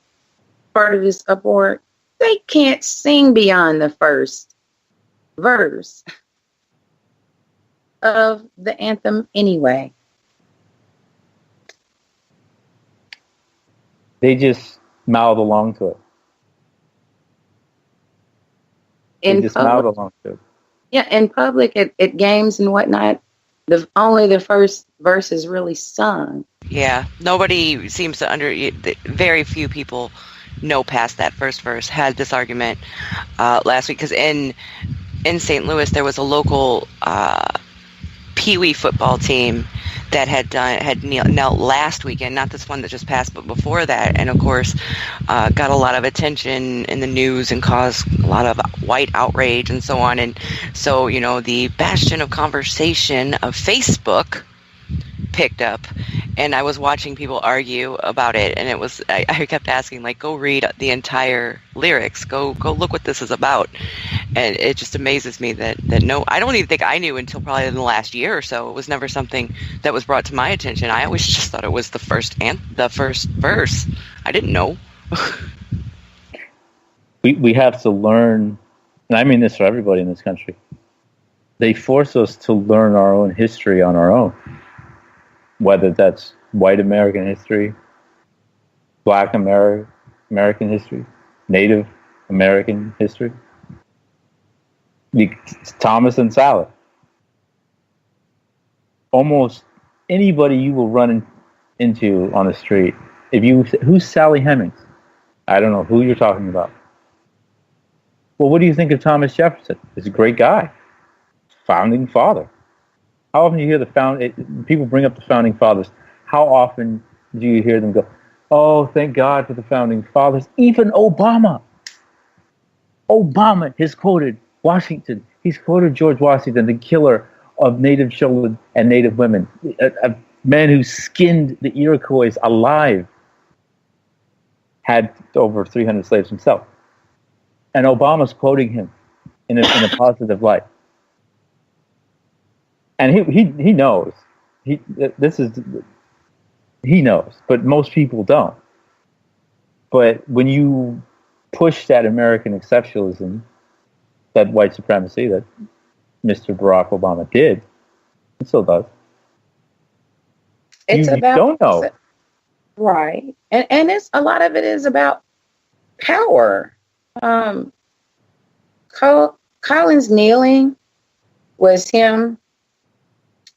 of this uproar, they can't sing beyond the first verse of the anthem anyway. They just mouth along to it. Yeah, in public at games and whatnot, only the first verse is really sung. Yeah, nobody seems to very few people know past that first verse. Had this argument last week because in St. Louis there was a local Pee Wee football team that had knelt last weekend, not this one that just passed, but before that, and of course got a lot of attention in the news and caused a lot of white outrage and so on. And so, the bastion of conversation of Facebook picked up, and I was watching people argue about it, and it was I kept asking, like, go read the entire lyrics, go look what this is about. And it just amazes me that no, I don't even think I knew until probably in the last year or so. It was never something that was brought to my attention. I always just thought it was the first verse. I didn't know. We have to learn, and I mean this for everybody in this country. They force us to learn our own history on our own, whether that's white American history, black American history, Native American history. Thomas and Sally. Almost anybody you will run into on the street, who's Sally Hemings? I don't know who you're talking about. Well, what do you think of Thomas Jefferson? He's a great guy, founding father. How often do you hear people bring up the founding fathers? How often do you hear them go, "Oh, thank God for the founding fathers"? Even Obama has quoted Washington. He's quoted George Washington, the killer of Native children and Native women, a man who skinned the Iroquois alive, had over 300 slaves himself. And Obama's quoting him in a positive light. And he knows. He knows, but most people don't. But when you push that American exceptionalism, that white supremacy that Mr. Barack Obama did, it still does. You don't know. Right. And it's a lot of it is about power. Collins kneeling was him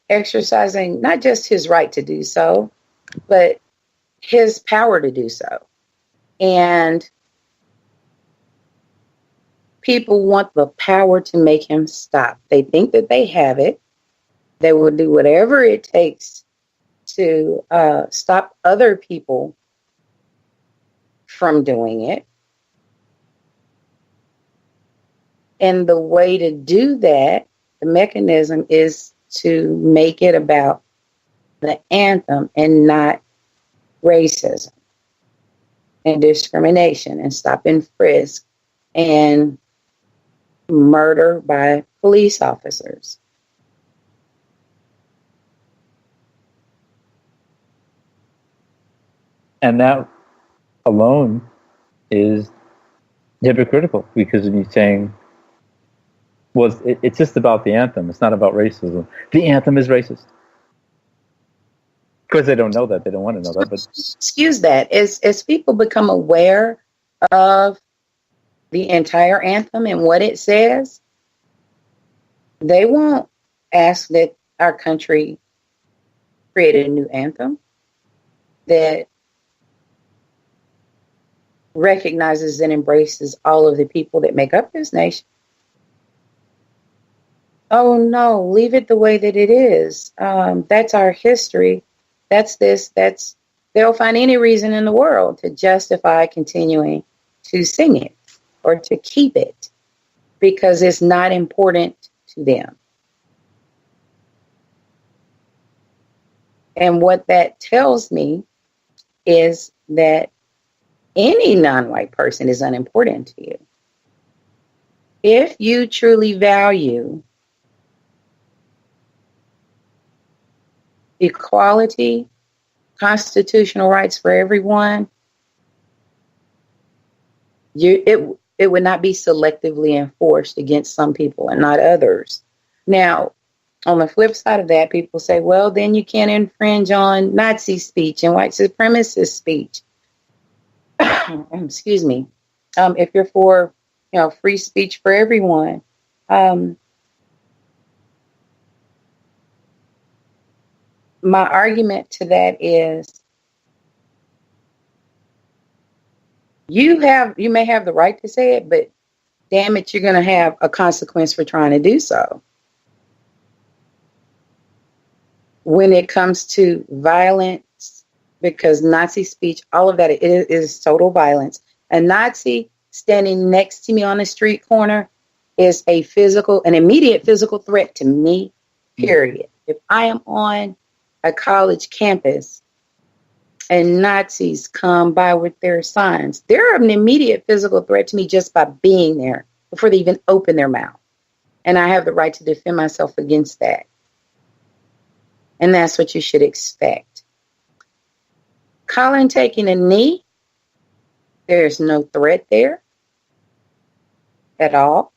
exercising not just his right to do so, but his power to do so. And people want the power to make him stop. They think that they have it. They will do whatever it takes to stop other people from doing it. And the way to do that, the mechanism is to make it about the anthem and not racism and discrimination and stop and frisk and murder by police officers. And that alone is hypocritical, because you're saying, well, it's just about the anthem. It's not about racism. The anthem is racist. Of course, they don't know that. They don't want to know that. But excuse that. As people become aware of the entire anthem and what it says, they won't ask that our country create a new anthem that recognizes and embraces all of the people that make up this nation. Oh no, leave it the way that it is. That's our history. That's this. They'll find any reason in the world to justify continuing to sing it or to keep it because it's not important to them. And what that tells me is that any non-white person is unimportant to you. If you truly value equality, constitutional rights for everyone, it would not be selectively enforced against some people and not others. Now, on the flip side of that, people say, well, then you can't infringe on Nazi speech and white supremacist speech. Excuse me. If you're for, free speech for everyone, my argument to that is you may have the right to say it, but damn it, you're going to have a consequence for trying to do so. When it comes to violence, because Nazi speech, all of that is total violence. A Nazi standing next to me on the street corner is an immediate physical threat to me, period. If I am on a college campus and Nazis come by with their signs, they're an immediate physical threat to me just by being there before they even open their mouth. And I have the right to defend myself against that. And that's what you should expect. Colin taking a knee, there's no threat there at all.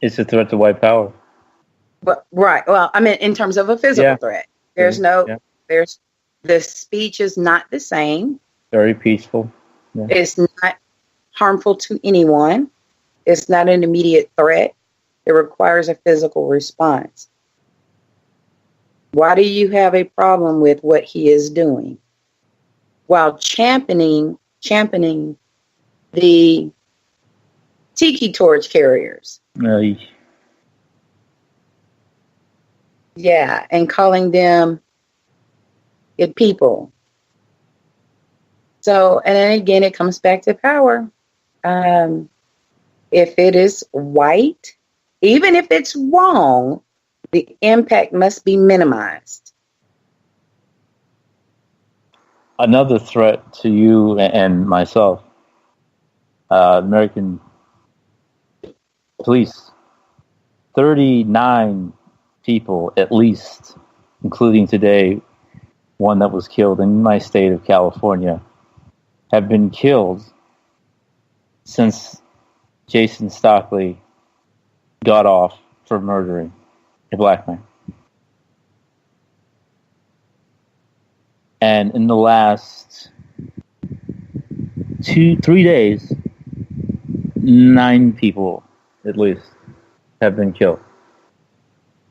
It's a threat to white power. But, right. Well, I mean, in terms of a physical threat, there's the speech is not the same. Very peaceful. Yeah. It's not harmful to anyone. It's not an immediate threat. It requires a physical response. Why do you have a problem with what he is doing? While championing the tiki torch carriers. Yeah, and calling them good people. So, and then again, it comes back to power. If it is white, even if it's wrong, the impact must be minimized. Another threat to you and myself, American police, 39 people at least, including today, one that was killed in my state of California, have been killed since Jason Stockley got off for murdering a black man. And in the last 2-3 days, 9 people at least have been killed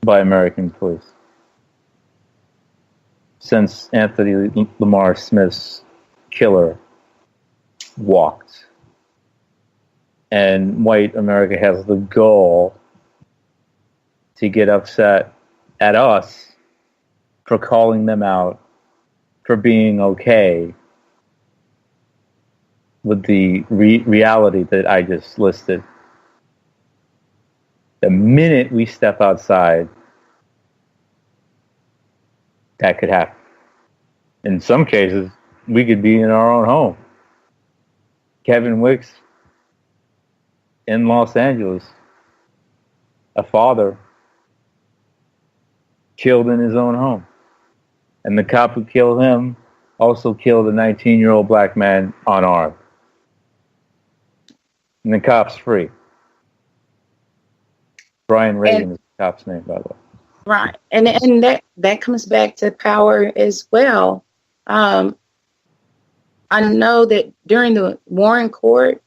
by American police since Anthony Lamar Smith's killer walked. and white America has the goal to get upset at us for calling them out, for being okay with the reality that I just listed. The minute we step outside, that could happen. In some cases, we could be in our own home. Kevin Wicks in Los Angeles, a father killed in his own home. And the cop who killed him also killed a 19-year-old black man unarmed. And the cop's free. Brian Reagan is the cop's name, by the way. Right. And that comes back to power as well. I know that during the Warren Court,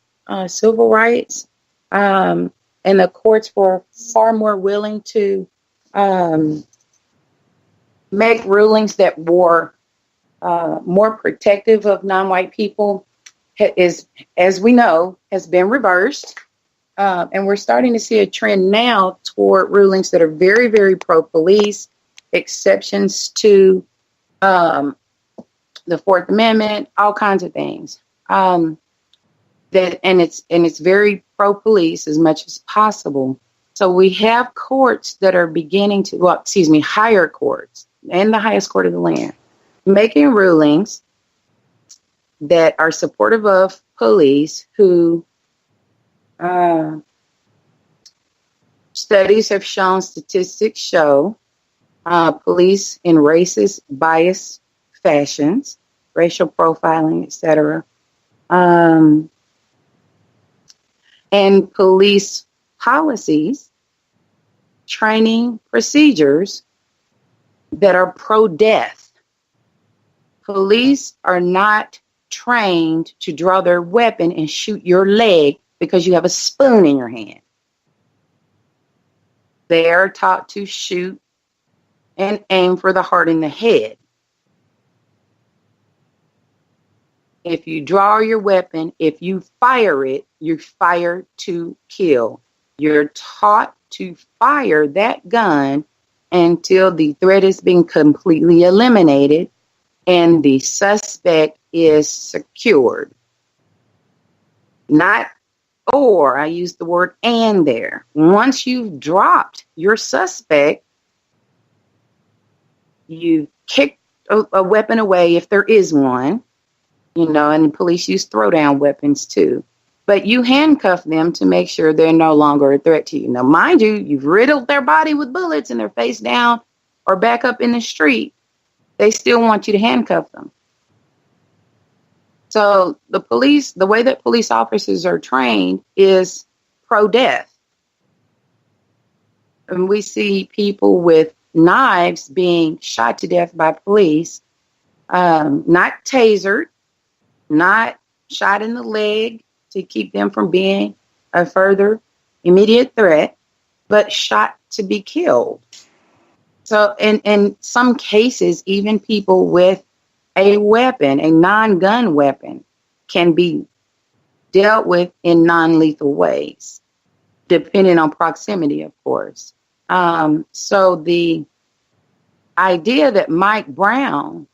civil rights, and the courts were far more willing to make rulings that were more protective of non-white people, is, as we know, has been reversed. And we're starting to see a trend now toward rulings that are very, very pro-police, exceptions to the Fourth Amendment, all kinds of things. It's very pro-police as much as possible. So we have courts that are beginning to, higher courts and the highest court of the land, making rulings that are supportive of police who studies have shown, statistics show, police in racist, biased fashions, racial profiling, etc., and police policies, training procedures that are pro-death. Police are not trained to draw their weapon and shoot your leg because you have a spoon in your hand. They are taught to shoot and aim for the heart and the head. If you draw your weapon, if you fire it, you fire to kill. You're taught to fire that gun until the threat has been completely eliminated and the suspect is secured. Not or, I use the word and there. Once you've dropped your suspect, you kick a weapon away if there is one, and police use throwdown weapons too. But you handcuff them to make sure they're no longer a threat to you. Now, mind you, you've riddled their body with bullets and they're face down or back up in the street. They still want you to handcuff them. So the way that police officers are trained is pro-death. And we see people with knives being shot to death by police, not tasered, not shot in the leg to keep them from being a further immediate threat, but shot to be killed. So in some cases, even people with a weapon, a non-gun weapon, can be dealt with in non-lethal ways, depending on proximity, of course. So the idea that Mike Brown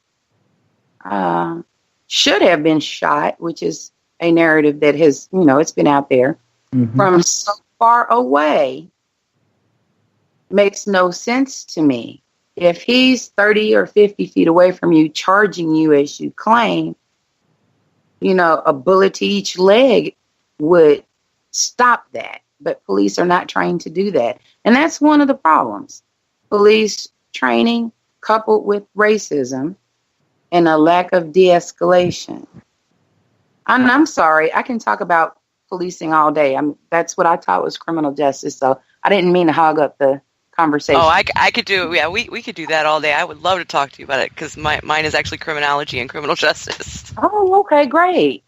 should have been shot, which is a narrative that has, it's been out there from so far away, makes no sense to me. If he's 30 or 50 feet away from you, charging you as you claim, a bullet to each leg would stop that. But police are not trained to do that. And that's one of the problems. Police training coupled with racism and a lack of de-escalation. I'm sorry, I can talk about policing all day. That's what I taught was criminal justice. So I didn't mean to hog up the conversation. Oh, I could do, yeah, we could do that all day. I would love to talk to you about it because mine is actually criminology and criminal justice. Oh, okay, great.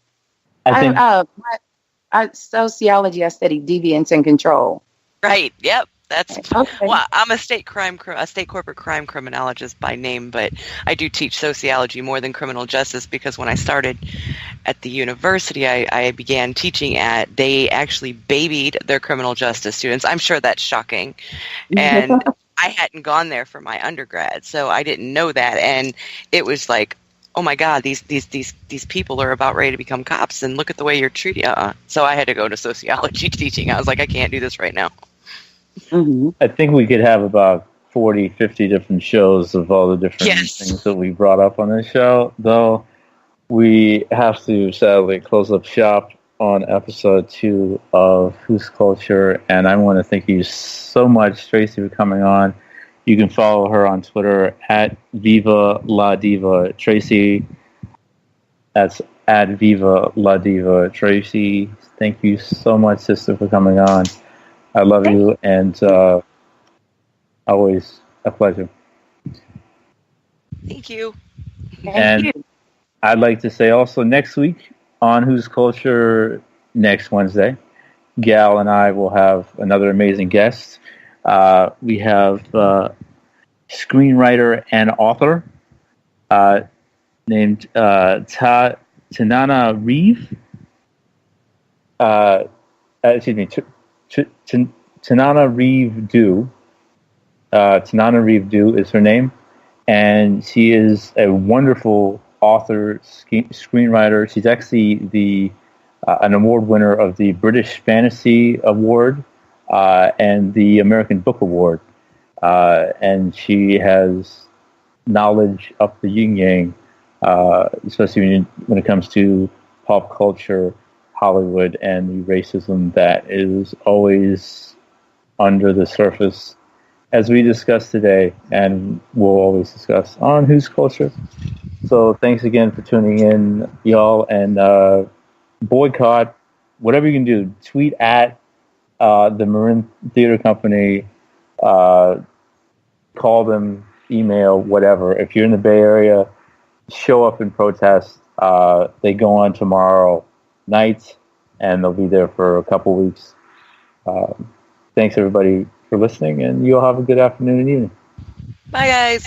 Sociology, I studied deviance and control. Right, yep. That's okay. Well, I'm a state corporate crime criminologist by name, but I do teach sociology more than criminal justice because when I started at the university I began teaching at, they actually babied their criminal justice students. I'm sure that's shocking. And I hadn't gone there for my undergrad, so I didn't know that. And it was like, oh my God, these people are about ready to become cops, and look at the way you're treating. So I had to go to sociology teaching. I was like, I can't do this right now. Mm-hmm. I think we could have about 40, 50 different shows of all the different things that we brought up on this show, though we have to sadly close up shop on episode 2 of Whose Culture, and I want to thank you so much, Tracy, for coming on. You can follow her on Twitter at Viva La Diva. Tracy, that's at Viva La Diva. Tracy, thank you so much, sister, for coming on. I love you, and always a pleasure. Thank you. And I'd like to say also next week on Whose Culture, next Wednesday, Gal and I will have another amazing guest. We have screenwriter and author named Tanana Reeve. Tanana Reeve Dew. Tanana Reeve Dew is her name, and she is a wonderful author, screenwriter. She's actually an award winner of the British Fantasy Award and the American Book Award, and she has knowledge up the yin yang, especially when it comes to pop culture, Hollywood, and the racism that is always under the surface, as we discussed today, and we'll always discuss on Whose Culture. So thanks again for tuning in, y'all, and boycott, whatever you can do. Tweet at the Marin Theater Company, call them, email, whatever. If you're in the Bay Area, show up and protest. They go on tomorrow night, and they'll be there for a couple weeks. Thanks, everybody, for listening, and you all have a good afternoon and evening. Bye, guys.